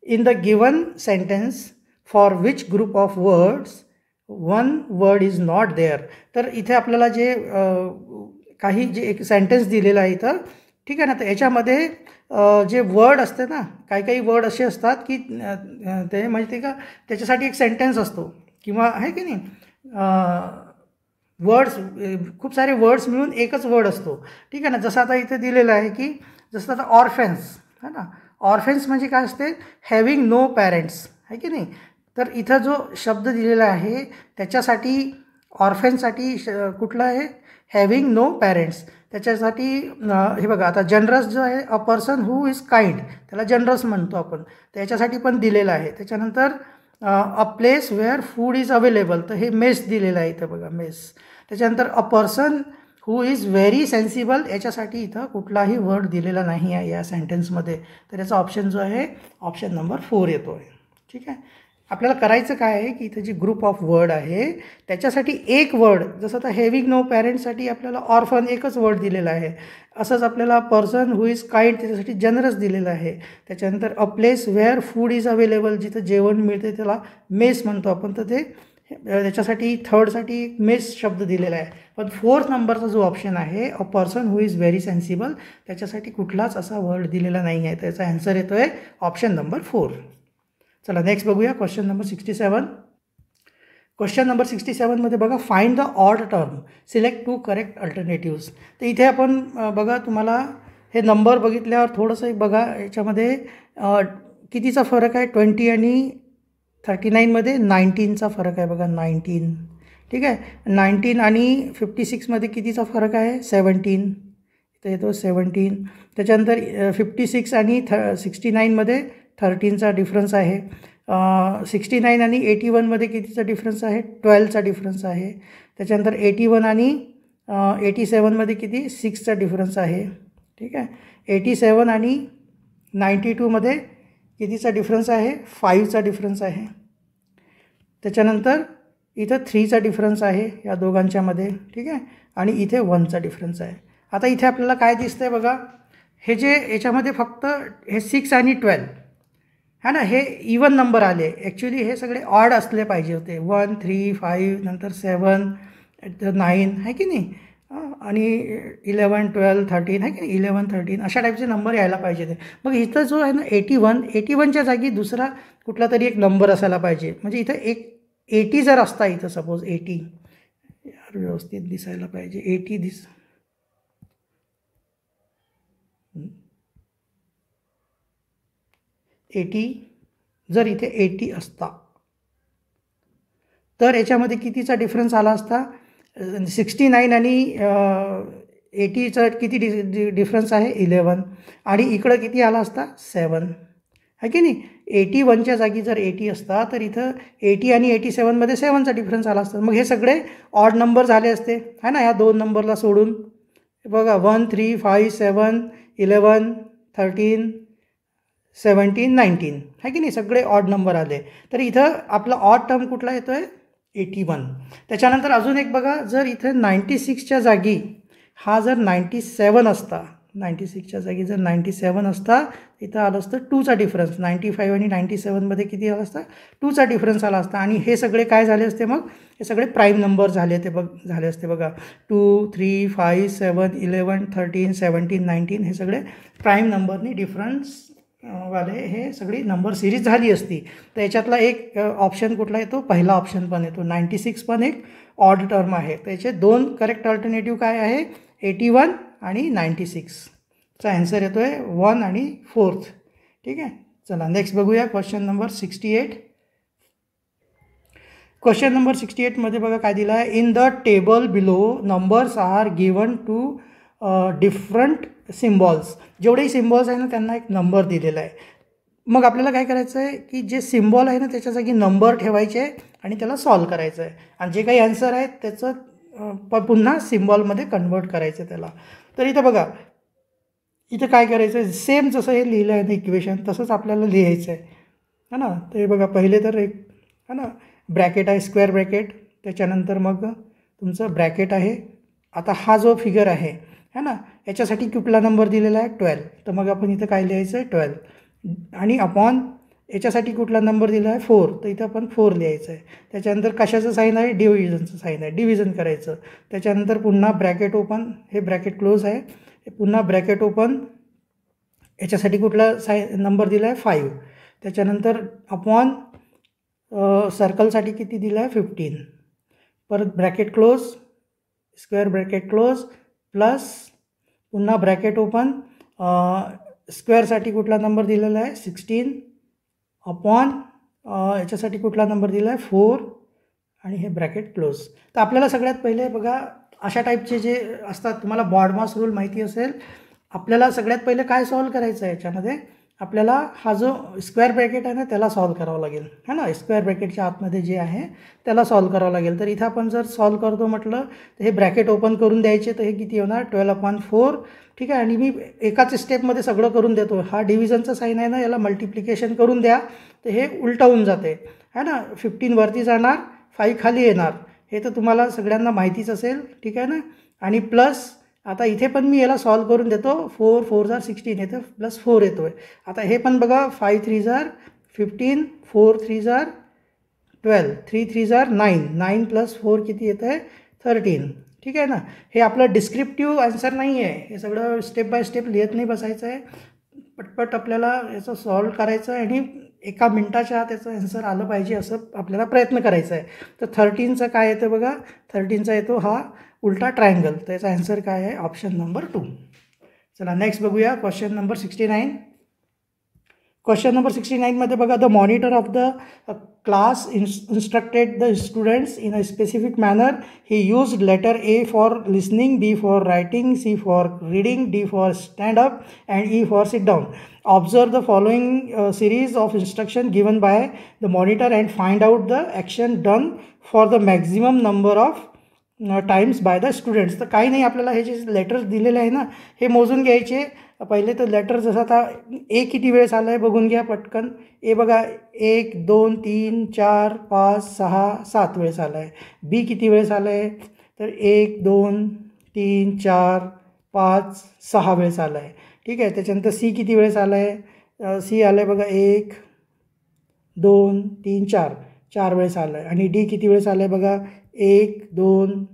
In the given sentence for which group of words one word is not there. तर इथे आपल्याला जे काही जे एक सेंटेन्स दिलेलं आहे इथं, ठीक आहे ना, तर याच्यामध्ये जे वर्ड असते ना, काही काही वर्ड असे असतात की ते माहिती का त्याच्यासाठी एक सेंटेन्स असतो किंवा आहे की नाही, वर्ड्स खूप सारे वर्ड्स मिळून एकच वर्ड असतो, ठीक आहे ना. जसं आता इथे दिलेलं आहे की जसं आता ऑर्फन्स है ना, ऑर्फन्स म्हणजे काय असते, हॅविंग नो पॅरेंट्स, आहे की नाही. तर इथं जो शब्द दिलेला आहे त्याच्यासाठी ऑर्फन्ससाठी कुठला आहे, हॅविंग नो पॅरेंट्स. त्याच्यासाठी हे बघा आता जनरस जो आहे, a person who is kind, त्याला जनरस म्हणतो आपण, त्याच्यासाठी पण दिलेलं आहे. त्याच्यानंतर a place where food is available, तर हे मेस दिलेलं आहे इथं बघा, मेस. त्याच्यानंतर a person who is very sensible, याच्यासाठी इथं कुठलाही वर्ड दिलेला नाही आहे या सेंटेन्समध्ये. तर याचा ऑप्शन जो आहे ऑप्शन नंबर 4 येतो आहे, ठीक आहे. आपल्याला करायचं काय आहे की इथं जी ग्रुप ऑफ वर्ड आहे त्याच्यासाठी एक वर्ड, जसं आता हॅविंग नो पॅरेंट्ससाठी आपल्याला ऑर्फन एकच वर्ड दिलेला आहे, असंच आपल्याला पर्सन हू इज काइंड त्याच्यासाठी जनरस दिलेलं आहे. त्याच्यानंतर a place where food is available, जिथं जेवण मिळते त्याला मेस म्हणतो आपण, तर ते त्याच्यासाठी थर्डसाठी मेस शब्द दिलेला आहे. पण 4th नंबरचा जो ऑप्शन आहे a person who is very sensible, त्याच्यासाठी कुठलाच असा वर्ड दिलेला नाही आहे. त्याचा ॲन्सर येतो आहे ऑप्शन नंबर 4. चला नेक्स्ट बघूया क्वेश्चन नंबर 67. क्वेश्चन नंबर 67मध्ये बघा, find the odd term, select 2 correct alternatives. तर इथे आपण बघा, तुम्हाला हे नंबर बघितल्यावर थोडंसं बघा याच्यामध्ये कितीचा फरक आहे, 20 आणि 39मध्ये 19चा फरक आहे बघा, 19, ठीक आहे. 19 आणि 56मध्ये कितीचा फरक आहे, 17, इथं येतो 17. त्याच्यानंतर 56 आणि 69मध्ये 13चा डिफरन्स आहे. 69 आणि 81मध्ये कितीचा डिफरन्स आहे, 12चा डिफरन्स आहे. त्याच्यानंतर 81 आणि 87मध्ये किती, 6चा डिफरन्स आहे, ठीक आहे. 87 आणि 92मध्ये कितीचा डिफरन्स आहे, 5चा डिफरन्स आहे. त्याच्यानंतर इथं 3चा डिफरन्स आहे या दोघांच्यामध्ये, ठीक आहे. आणि इथे 1चा डिफरन्स आहे. आता इथे आपल्याला काय दिसतं आहे बघा, हे जे याच्यामध्ये फक्त हे 6 आणि 12 है ना, हे इवन नंबर आले. ॲक्च्युली हे सगळे ऑड असले पाहिजे होते, 1, 3, 5, नंतर 7, 9, आहे की नाही, आणि 11, 12, 13, आहे की नाही, 11, 13 अशा टाईपचे नंबर यायला पाहिजे ते. मग इथं जो आहे ना 81च्या जागी दुसरा कुठला तरी एक नंबर असायला पाहिजे. म्हणजे इथं एक 80 जर असता, इथं सपोज 80, यार व्यवस्थित दिसायला पाहिजे, 80 जर इथे 80 असता तर याच्यामध्ये कितीचा डिफरन्स आला असता, 69 आणि 80चा किती डिफरन्स आहे, 11, आणि इकडं किती आला असता, 7, आहे की नाही. 81च्या जागी जर 80 असता तर इथं 80 आणि 87मध्ये 7चा डिफरन्स आला असता. मग हे सगळे ऑड नंबर झाले असते, है ना, या 2 नंबरला सोडून. बघा 1, 3, 5, 7, 11, 13, 17, 19, आहे की नाही, सगळे ऑड नंबर आले. तर इथं आपला ऑड टर्म कुठला येतो आहे, 81. त्याच्यानंतर अजून एक बघा, जर इथं 96च्या जागी हा जर 97 असता, 96च्या जागी जर 97 असता, इथं आलं असतं 2चा डिफरन्स. 95 आणि 97मध्ये किती आला असता, 2चा डिफरन्स आला असता. आणि हे सगळे काय झाले असते, मग हे सगळे प्राईम नंबर झाले झाले असते बघा, 2, 3, 5, 7, 11, 13, 17, 19 हे सगळे प्राईम नंबरनी डिफरन्स वाले हे सगळी नंबर सिरीज झाली असती. तर याच्यातला एक ऑप्शन कुठला येतो, पहिला ऑप्शन पण येतो, 96 पण एक ऑड टर्म आहे. त्याचे 2 करेक्ट अल्टरनेटिव्ह काय आहे, 81 आणि 96चा ॲन्सर येतो आहे 1 आणि 4th, ठीक आहे. चला नेक्स्ट बघूया क्वेश्चन नंबर 68. क्वेश्चन नंबर 68मध्ये बघा काय दिलं आहे, in the table below numbers are given to different symbols. जेवढेही सिम्बॉल्स आहे ना त्यांना एक नंबर दिलेला आहे. मग आपल्याला काय करायचं आहे की जे सिम्बॉल आहे ना त्याच्या जागी नंबर ठेवायचे आणि त्याला सॉल्व करायचं आहे, आणि जे काही ॲन्सर आहे त्याचं पुन्हा सिम्बॉलमध्ये कन्वर्ट करायचं त्याला. तर इथं बघा, इथं काय करायचं आहे, सेम जसं हे लिहिलं आहे ना इक्वेशन तसंच आपल्याला लिहायचं आहे ना. ते बघा, पहिले तर एक है ना ब्रॅकेट आहे, स्क्वेअर ब्रॅकेट, त्याच्यानंतर मग तुमचं ब्रॅकेट आहे. आता हा जो फिगर आहे है ना, याच्यासाठी कुठला नंबर दिलेला आहे, 12. तर मग आपण इथं काय लिहायचं आहे, 12 आणि अपॉन याच्यासाठी कुठला नंबर दिला आहे 4, तर इथं आपण 4 लिहायचं आहे. त्याच्यानंतर कशाचं साईन आहे, डिव्हिजनचं साईन आहे, डिव्हिजन करायचं. त्याच्यानंतर पुन्हा ब्रॅकेट ओपन, हे ब्रॅकेट क्लोज आहे, पुन्हा ब्रॅकेट ओपन, याच्यासाठी कुठला नंबर दिला आहे 5. त्याच्यानंतर अपॉन सर्कलसाठी किती दिला आहे 15. परत bracket close, square bracket close, plus पुन्हा ब्रॅकेट ओपन, स्क्वेअरसाठी कुठला नंबर दिलेला आहे 16 अपॉन याच्यासाठी कुठला नंबर दिला आहे 4 आणि हे ब्रॅकेट क्लोज. तर आपल्याला सगळ्यात पहिले बघा अशा टाईपचे जे असतात, तुम्हाला बॉडमास रूल माहिती असेल, आपल्याला सगळ्यात पहिले काय सॉल्व करायचं आहे, याच्यामध्ये आपल्याला हा जो स्क्वेअर ब्रॅकेट आहे ना त्याला सॉल्व करावं लागेल, है ना. स्क्वेअर ब्रॅकेटच्या आतमध्ये जे आहे त्याला सॉल्व करावं लागेल. तर इथं आपण जर सॉल्व करतो म्हटलं तर हे ब्रॅकेट ओपन करून द्यायचे, तर हे किती होणार 12/4, ठीक आहे. आणि मी एकाच स्टेपमध्ये सगळं करून देतो. हा डिव्हिजनचा साईन आहे ना, याला मल्टिप्लिकेशन करून द्या, तर हे उलटं होऊन जाते, है ना. 15 वरती जाणार, 5 खाली येणार, हे तर तुम्हाला सगळ्यांना माहितीच असेल, ठीक आहे ना. आणि प्लस आता इथे पण मी याला सॉल्व करून देतो, 4 4 जार 16 येतं, प्लस 4 येतो आहे. आता हे पण बघा 5 3 जार 15, 4 3 जार 12, 3 3 जार 9, 9 प्लस 4 किती येतं आहे 13, ठीक आहे ना. हे आपलं डिस्क्रिप्टिव्ह आन्सर नाही आहे, हे सगळं स्टेप बाय स्टेप लिहित नाही बसायचं आहे, पटपट आपल्याला याचं सॉल्व करायचं आहे आणि एका मिनटाच्या आत याचं आन्सर आलं पाहिजे असं आपल्याला प्रयत्न करायचा आहे. तर 13चं काय येतं बघा, 13चा येतो हा उलटा ट्रायंगल, तर याचा आन्सर काय आहे ऑप्शन नंबर 2. चला नेक्स्ट बघूया क्वेश्चन नंबर 69. क्वेश्चन नंबर 69 मध्ये बघा, the monitor of the class instructed the students in a specific manner. He used letter A for listening, B for writing, C for reading, D for stand up and E for sit down. Observe the following series of instruction given by the monitor and find out the action done for the maximum number of times by the students. तर काही नाही, आपल्याला हे जे letters दिलेले आहे ना हे मोजून घ्यायचे. पहिले तर लेटर जसं आता ए किती वेळेस आलं आहे बघून घ्या पटकन. ए बघा 1 2 3 4 5 6 7 वेळेस आलं आहे. बी किती वेळेस आलं आहे तर 1 2 3 4 5 6 वेळेस आलं आहे, ठीक आहे. त्याच्यानंतर सी किती वेळेस आलं आहे, सी आलं आहे बघा 1 2 3 4 4 वेळेस आलं आहे. आणि डी किती वेळेस आलं आहे बघा 1 2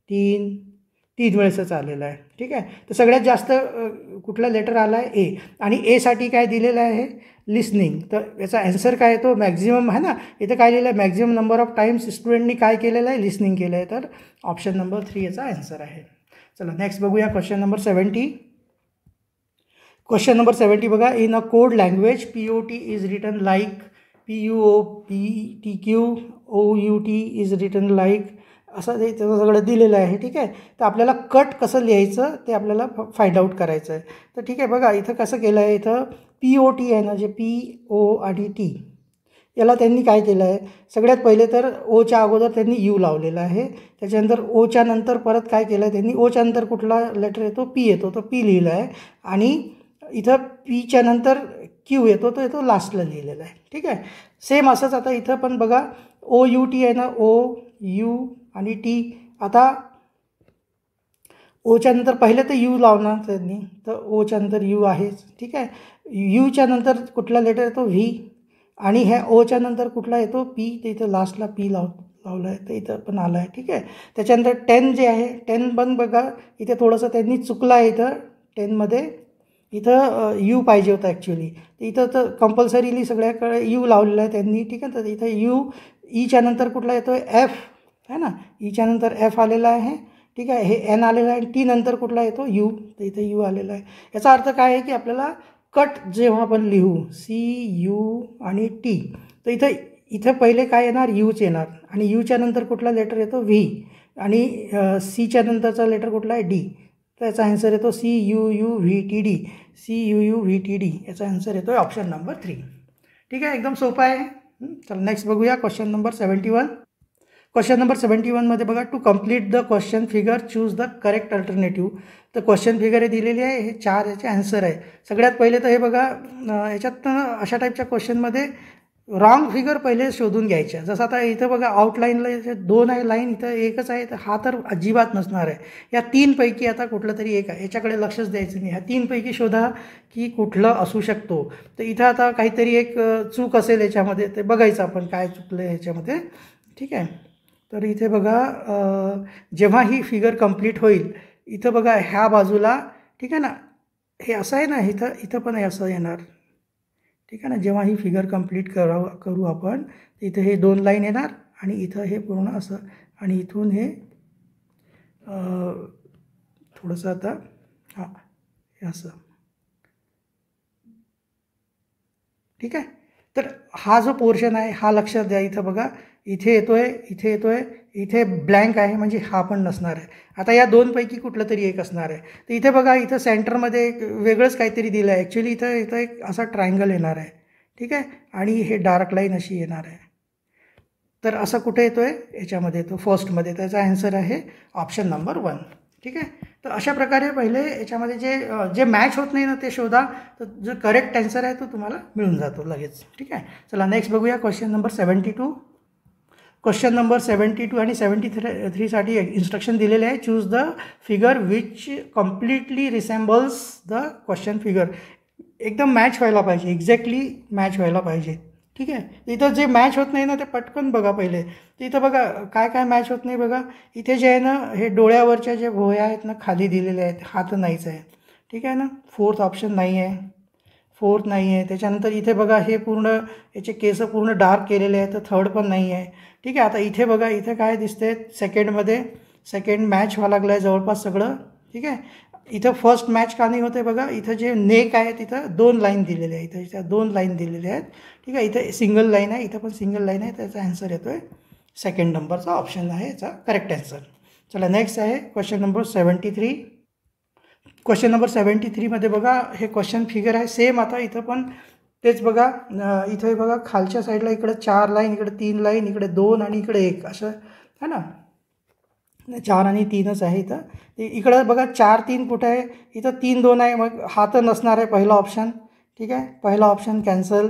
3 वेळेसच आलेलं आहे, ठीक आहे. तर सगळ्यात जास्त कुठला लेटर आला आहे ए, आणि एसाठी काय दिलेलं आहे लिसनिंग. तर याचा ॲन्सर काय येतो मॅक्झिमम आहे ना, इथं काय लिहिलं आहे मॅक्झिमम नंबर ऑफ टाइम्स स्टुडंटनी काय केलेलं आहे लिसनिंग केलं आहे, तर ऑप्शन नंबर 3 याचा ॲन्सर आहे. चला नेक्स्ट बघूया क्वेश्चन नंबर 70. क्वेश्चन नंबर 70 बघा, in a code language POT is written like PUOPTQOUT is written like, असं ते त्याचं सगळं दिलेलं आहे, ठीक आहे. तर आपल्याला कट कसं लिहायचं ते आपल्याला फाइंड आउट करायचं आहे. तर ठीक आहे बघा, इथं कसं केलं आहे, इथं POT आहे ना, जे PO आणि T याला त्यांनी काय केलं आहे, सगळ्यात पहिले तर ओच्या अगोदर त्यांनी यू लावलेला आहे. त्याच्यानंतर ओच्या नंतर परत काय केलं आहे त्यांनी, ओच्या नंतर कुठला लेटर येतो पी येतो, तो पी लिहिला आहे. आणि इथं पीच्या नंतर क्यू येतो, तो येतो लास्टला लिहिलेला आहे, ठीक आहे. सेम असंच आता इथं पण बघा OUT आहे ना, OU आणि टी. आता ओच्या नंतर पहिले तर यू लावणार त्यांनी, तर ओच्या नंतर यू आहेच, ठीक आहे. यूच्या नंतर कुठला लेटर येतो व्ही, आणि ह्या ओच्या नंतर कुठला येतो पी, तर इथं लास्टला पी लावलं आहे, तर इथं पण आलं आहे, ठीक आहे. त्याच्यानंतर 10 जे आहे 10 पण बघा इथे थोडंसं त्यांनी चुकलं आहे, इथं 10मध्ये इथं यू पाहिजे होतं ॲक्च्युली, तर इथं तर कंपल्सरीली सगळ्याकडे यू लावलेलं आहे त्यांनी, ठीक आहे. तर इथं यू, ईच्या नंतर कुठला येतो एफ है ना, ईच्या नंतर एफ आलेला आहे, ठीक आहे. हे एन आलेलं आहे. टी नंतर कुठला येतो यू, तर इथे यू आलेला आहे. याचा अर्थ काय आहे की आपल्याला कट जेव्हा आपण लिहू CU आणि टी, तर इथं पहिले काय येणार यूच येणार, आणि यूच्या नंतर कुठला लेटर येतो व्ही, आणि सीच्या नंतरचा लेटर कुठला आहे डी, तर याचा आन्सर येतो CUUVTD, CUUVTD याचा आन्सर येतो ऑप्शन नंबर 3, ठीक आहे. एकदम सोपं आहे. चला नेक्स्ट बघूया क्वेश्चन नंबर 71. क्वेश्चन नंबर 71मध्ये बघा, to complete the question figure choose the correct alternative. तर क्वेश्चन फिगर हे दिलेली आहे, हे 4 याचे आन्सर आहे. सगळ्यात पहिले तर हे बघा, याच्यात अशा टाईपच्या क्वेश्चनमध्ये रॉंग फिगर पहिले शोधून घ्यायच्या. जसं आता इथं बघा आउटलाईनला दोन आहे लाईन, इथं एकच आहे, तर हा तर अजिबात नसणार आहे. या तीनपैकी आता कुठलं तरी एक आहे, याच्याकडे लक्षच द्यायचं नाही. ह्या तीनपैकी शोधा की कुठलं असू शकतो. तर इथं आता काहीतरी एक चूक असेल याच्यामध्ये, ते बघायचं आपण काय चुकलं आहे ह्याच्यामध्ये. ठीक आहे. तर इथे बघा जेव्हा ही फिगर कंप्लीट होईल, इथं बघा ह्या बाजूला, ठीक आहे ना, हे असं आहे ना, इथं पण हे असं येणार. ठीक आहे ना. जेव्हा ही फिगर कंप्लीट करू आपण, इथे हे दोन लाईन येणार आणि इथं हे पूर्ण असं, आणि इथून हे थोडंसं आता हां हे असं. ठीक आहे. तर हा जो पोर्शन आहे हा लक्षात द्या. इथं बघा इथे येतोय, इथे येतोय, इथे ब्लँक आहे, म्हणजे हा पण नसणार आहे. आता या दोनपैकी कुठलं तरी एक असणार आहे. तर इथे बघा इथं सेंटरमध्ये एक वेगळंच काहीतरी दिलं आहे. ॲक्च्युली इथं एक असा ट्रायंगल येणार आहे. ठीक आहे. आणि हे डार्क लाईन अशी येणार आहे. तर असं कुठे येतो आहे, याच्यामध्ये येतो फर्स्टमध्ये. त्याचा आन्सर आहे ऑप्शन नंबर 1. ठीक आहे. तर अशा प्रकारे पहिले याच्यामध्ये जे मॅच होत नाही ना ते शोधा. तर जो करेक्ट आन्सर आहे तो तुम्हाला मिळून जातो लगेच. ठीक आहे. चला नेक्स्ट बघूया क्वेश्चन नंबर 72. क्वेश्चन नंबर 72 आणि 73साठी इन्स्ट्रक्शन दिलेले आहे. Choose the figure which completely resembles the question figure. एकदम मॅच व्हायला पाहिजे, एक्झॅक्टली मॅच व्हायला पाहिजे. ठीक आहे. इथं जे मॅच होत नाही ना ते पटकन बघा पहिले. तर इथं बघा काय मॅच होत नाही बघा. इथे जे आहे ना हे डोळ्यावरच्या जे भोया आहेत ना खाली दिलेले आहेत, हा तर नाहीच आहे. ठीक आहे ना. फोर्थ ऑप्शन नाही आहे, फोर्थ नाही आहे. त्याच्यानंतर इथे बघा हे पूर्ण याचे केस पूर्ण डार्क केलेले आहेत, तर थर्ड पण नाही आहे. ठीक आहे. आता इथे बघा इथे काय दिसते, सेकंड मॅच व्हावं लागलं आहे जवळपास सगळं. ठीक आहे. इथं फर्स्ट मॅच का नाही होते बघा. इथं जे नेक आहे तिथं 2 लाईन दिलेले आहे, इथं 2 लाईन दिलेले आहेत. ठीक आहे. इथं सिंगल लाईन आहे, इथं पण सिंगल लाईन आहे. त्याचा आन्सर येतो आहे सेकंड नंबरचा ऑप्शन आहे याचा करेक्ट आन्सर. चला नेक्स्ट आहे क्वेश्चन नंबर 73. क्वेश्चन नंबर 73मध्ये बघा हे क्वेश्चन फिगर आहे सेम. आता इथं पण तेच बघा. इथे बघा खालच्या साईडला इकडे 4 लाईन, इकडे 3 लाईन, इकडे 2 आणि इकडे 1 असं है ना. 4 आणि 3च आहे इथं. इकडं बघा 4 3 कुठं आहे, इथं 3 2 आहे, मग हा तर नसणार आहे पहिला ऑप्शन. ठीक आहे. पहिला ऑप्शन कॅन्सल.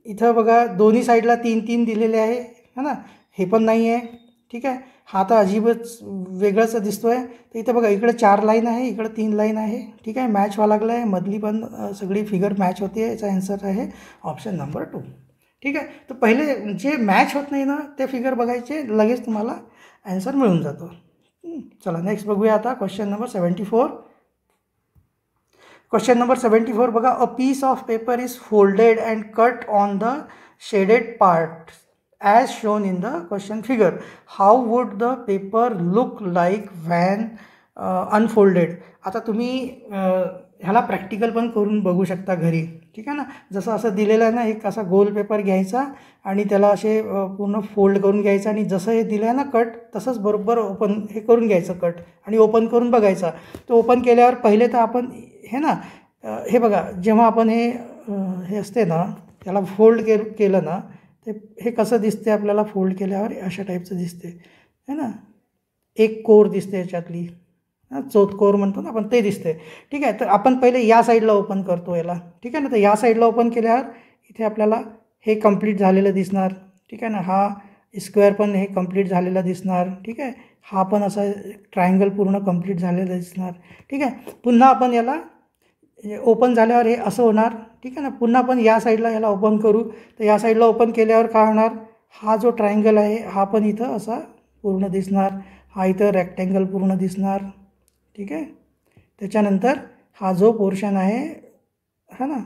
इथं बघा दोन्ही साईडला 3 3 दिलेले आहे है ना, हे पण नाही आहे. ठीक आहे. हा तर अजिबच वेगळंच दिसतो आहे. तर इथं बघा इकडे 4 लाईन आहे, इकडे 3 लाईन आहे. ठीक आहे. मॅच व्हावं लागलं आहे, मधली पण सगळी फिगर मॅच होती आहे. याचा आन्सर आहे ऑप्शन नंबर 2. ठीक आहे. तर पहिले जे मॅच होत नाही ना ते फिगर बघायचे, लगेच तुम्हाला आन्सर मिळून जातो. चला नेक्स्ट बघूया आता क्वेश्चन नंबर 74. क्वेश्चन नंबर 74 बघा. A piece of paper is folded and cut on the shaded part as shown in the question figure. How would the paper look like when unfolded? आता तुम्ही ह्याला practical पण करून बघू शकता घरी. ठीक आहे ना. जसं असं दिलेलं आहे ना, एक असा गोल पेपर घ्यायचा आणि त्याला असे पूर्ण फोल्ड करून घ्यायचा आणि जसं हे दिलं आहे ना कट, तसंच बरोबर ओपन हे करून घ्यायचं कट आणि ओपन करून बघायचा. तो ओपन केल्यावर पहिले तर आपण हे ना हे बघा जेव्हा आपण हे असते ना त्याला फोल्ड केलं ना ते हे कसं दिसते आपल्याला फोल्ड केल्यावर अशा टाईपचं दिसते है ना. एक कोर दिसते याच्यातली, चौथ कोर म्हणतो ना आपण, ते दिसते. ठीक आहे. तर आपण पहिले या साईडला ओपन करतो याला. ठीक आहे ना. तर या साईडला ओपन केल्यावर इथे आपल्याला हे कंप्लीट झालेलं दिसणार. ठीक आहे ना. हा स्क्वेअर पण हे कंप्लीट झालेला दिसणार. ठीक आहे. हा पण असा ट्रायंगल पूर्ण कंप्लीट झालेला दिसणार. ठीक आहे. पुन्हा आपण याला ओपन झाल्यावर हे असं होणार. ठीक आहे ना. पुन्हा आपण या साईडला ह्याला ओपन करू, तर या साईडला ओपन केल्यावर काय होणार, हा जो ट्रायंगल आहे हा पण इथं असा पूर्ण दिसणार. हा इथं रेक्टँगल पूर्ण दिसणार. ठीक आहे. त्याच्यानंतर हा जो पोर्शन आहे हा ना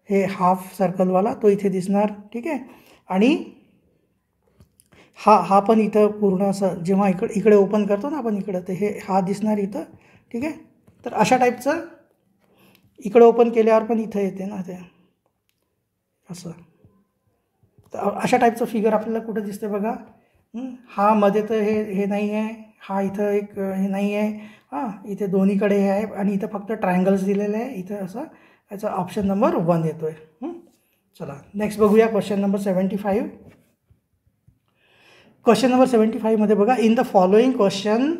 हे हाफ सर्कलवाला तो इथे दिसणार. ठीक आहे. आणि हा पण इथं पूर्ण असं जेव्हा इकडे ओपन करतो ना आपण इकडं, तर हा दिसणार इथं. ठीक आहे. तर अशा टाईपचं इकडे ओपन केल्यावर पण इथं येते ना ते असं. तर अशा टाईपचं फिगर आपल्याला कुठं दिसते बघा. हा मध्ये तर हे नाही आहे, हा इथं एक हे नाही आहे. हां इथे दोन्हीकडे हे आहे आणि इथं फक्त ट्रायंगल्स दिलेले आहे इथं असं. याचा ऑप्शन नंबर 1 येतो आहे. चला नेक्स्ट बघूया क्वेश्चन नंबर 75. क्वेश्चन नंबर 75मध्ये बघा. In the following question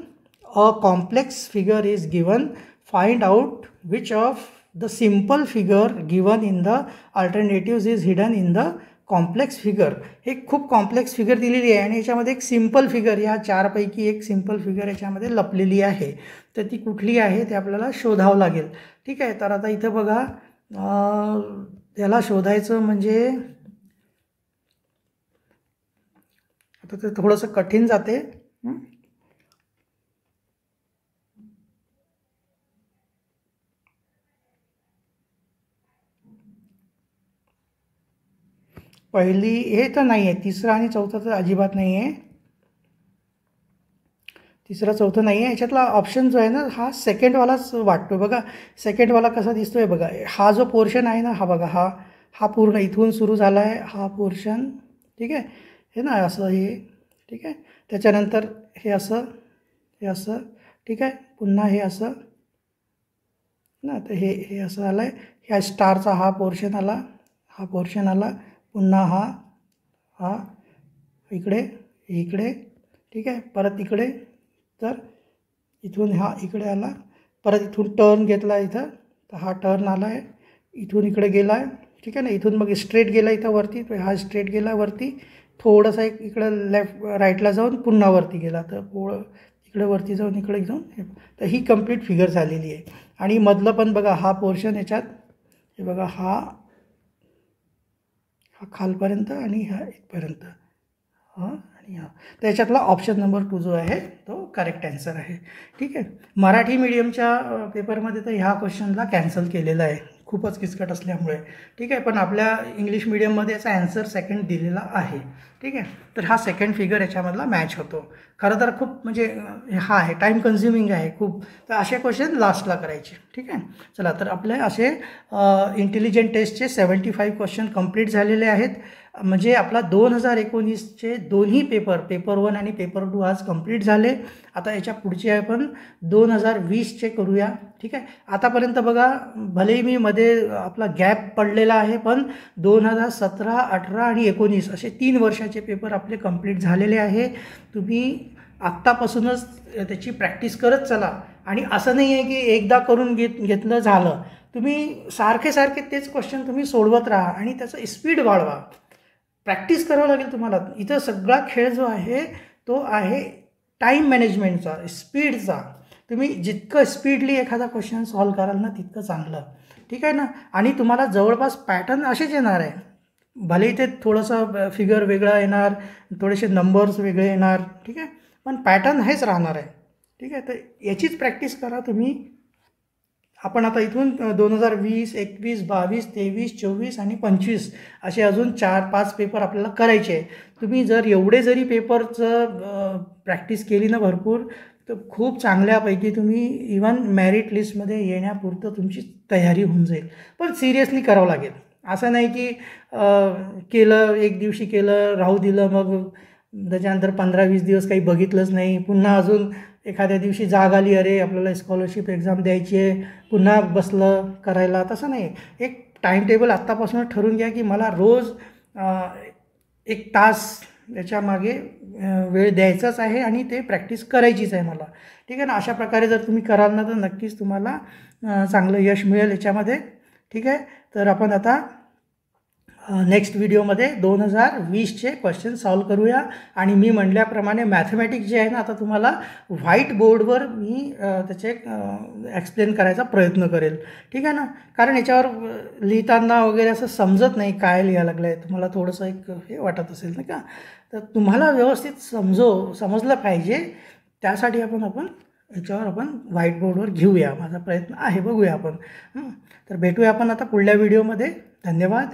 a complex figure is given. Find out which of the simple figure given in the alternatives is hidden in the complex figure, हे खूप complex figure दिलेली आहे आणि याच्यामध्ये एक simple figure, ह्या चारपैकी एक सिम्पल फिगर याच्यामध्ये लपलेली आहे. तर ती कुठली आहे ते आपल्याला शोधावं लागेल. ठीक आहे. तर आता इथं बघा, त्याला शोधायचं म्हणजे आता ते थोडंसं कठीण जाते. पहिली हे तर नाही आहे, तिसरं आणि चौथं तर अजिबात नाही आहे. तिसरं चौथं नाही आहे. याच्यातला ऑप्शन जो आहे ना, हा सेकंडवालाच वाटतो. बघा सेकंडवाला कसा दिसतो आहे बघा. हा जो पोर्शन आहे ना, हा बघा, हा पूर्ण इथून सुरू झाला आहे हा पोर्शन. ठीक आहे. हे ना असं हे. ठीक आहे. त्याच्यानंतर हे असं, हे असं. ठीक आहे. पुन्हा हे असं ना, तर हे असं आलं आहे. ह्या स्टारचा हा पोर्शन आला, हा पोर्शन आला. पुन्हा हा इकडे, इकडे. ठीक आहे. परत इकडे, तर इथून हा इकडे आला. परत इथून टर्न घेतला इथं, तर हा टर्न आला आहे. इथून इकडे गेला आहे. ठीक आहे ना. इथून मग स्ट्रेट गेला इथं वरती, तर हा स्ट्रेट गेला वरती. थोडंसं एक इकडं लेफ्ट राईटला जाऊन पुन्हा वरती गेला, तर इकडे वरती जाऊन इकडे जाऊन. तर ही कंप्लीट फिगर झालेली आहे. आणि मधलं पण बघा, हा पोर्शन याच्यात हे बघा, हा खालपर्यंत आणि हा इथपर्यंत, हां आणि हां. तर याच्यातला ऑप्शन नंबर 2 जो आहे तो करेक्ट ॲन्सर आहे. ठीक आहे. मराठी मीडियमच्या पेपरमध्ये तर ह्या क्वेश्चनला कॅन्सल केलेलं आहे, खूपच किचकट असल्यामुळे. ठीक आहे. पण आपल्या इंग्लिश मीडियममध्ये याचा ॲन्सर सेकंड दिलेला आहे. ठीक आहे. तर हा सेकंड फिगर याच्यामधला मॅच होतो. खरं तर खूप म्हणजे हा आहे, टाईम कन्झ्युमिंग आहे खूप. तर असे क्वेश्चन लास्टला करायचे. ठीक आहे. चला, तर आपले असे इंटेलिजंट टेस्टचे 75 क्वेश्चन कंप्लीट झालेले आहेत. म्हणजे आपला 2019चे दोन्ही पेपर 1 आणि पेपर 2 आज कंप्लीट झाले. आता याच्या पुढचे आपण 2020चे करूया. ठीक आहे. आतापर्यंत बघा, भलेही मी मध्ये आपला गॅप पडलेला आहे, पण 2017, 18 आणि 19 असे 3 वर्षाचे पेपर आपले कंप्लीट झालेले आहे. तुम्ही आत्तापासूनच त्याची प्रॅक्टिस करत चला. आणि असं नाही आहे की एकदा करून घेतलं झालं. तुम्ही सारखे तेच क्वेश्चन तुम्ही सोडवत राहा आणि त्याचं स्पीड वाढवा. प्रॅक्टिस करावं लागेल तुम्हाला. इथं सगळा खेळ जो आहे तो आहे टाईम मॅनेजमेंटचा, स्पीडचा. तुम्ही जितकं स्पीडली एखादा क्वेश्चन सॉल्व कराल ना, तितकं चांगलं. ठीक आहे ना. आणि तुम्हाला जवळपास पॅटर्न असेच येणार आहे. भले ते थोडंसं फिगर वेगळा येणार, थोडेसे नंबर्स वेगळे येणार. ठीक आहे. पण पॅटर्न हेच राहणार आहे. ठीक आहे. तर याचीच प्रॅक्टिस करा तुम्ही. आपण आता इथून 2020, 21, 22, 23, 24 आणि 25 असे अजून 4-5 पेपर आपल्याला करायचे आहे. तुम्ही जर एवढे जरी पेपरचं प्रॅक्टिस केली ना भरपूर, तर खूप चांगल्यापैकी तुम्ही इवन मेरिट लिस्टमध्ये येण्यापुरतं तुमची तयारी होऊन जाईल. पण सिरियसली करावं लागेल. असं नाही की केलं, एक दिवशी केलं, राहू दिलं, मग त्याच्यानंतर 15-20 दिवस काही बघितलंच नाही, पुन्हा अजून एखाद्या दिवशी जाग आली, अरे आपल्याला स्कॉलरशिप एक्झाम द्यायची आहे, पुन्हा बसलं करायला. तसं नाही. एक टाईम टेबल आत्तापासून ठरवून घ्या की मला रोज 1 तास याच्यामागे वेळ द्यायचाच आहे आणि ते प्रॅक्टिस करायचीच आहे मला. ठीक आहे ना. अशा प्रकारे जर तुम्ही कराल ना, तर नक्कीच तुम्हाला चांगलं यश मिळेल याच्यामध्ये. ठीक आहे. तर आपण आता नेक्स्ट व्हिडिओमध्ये 2020चे क्वेश्चन सॉल्व करूया. आणि मी म्हटल्याप्रमाणे मॅथमॅटिक्स जे आहे ना, आता तुम्हाला व्हाईट बोर्डवर मी त्याचे एक्सप्लेन करायचा प्रयत्न करेल. ठीक आहे ना. कारण याच्यावर लिहिताना वगैरे असं समजत नाही काय लिहायला लागलं आहे. तुम्हाला थोडंसं एक हे वाटत असेल ना का. तर तुम्हाला व्यवस्थित समजलं पाहिजे, त्यासाठी आपण याच्यावर व्हाईट बोर्डवर घेऊया. माझा प्रयत्न आहे, बघूया आपण. तर भेटूया आपण आता पुढल्या व्हिडिओमध्ये. धन्यवाद.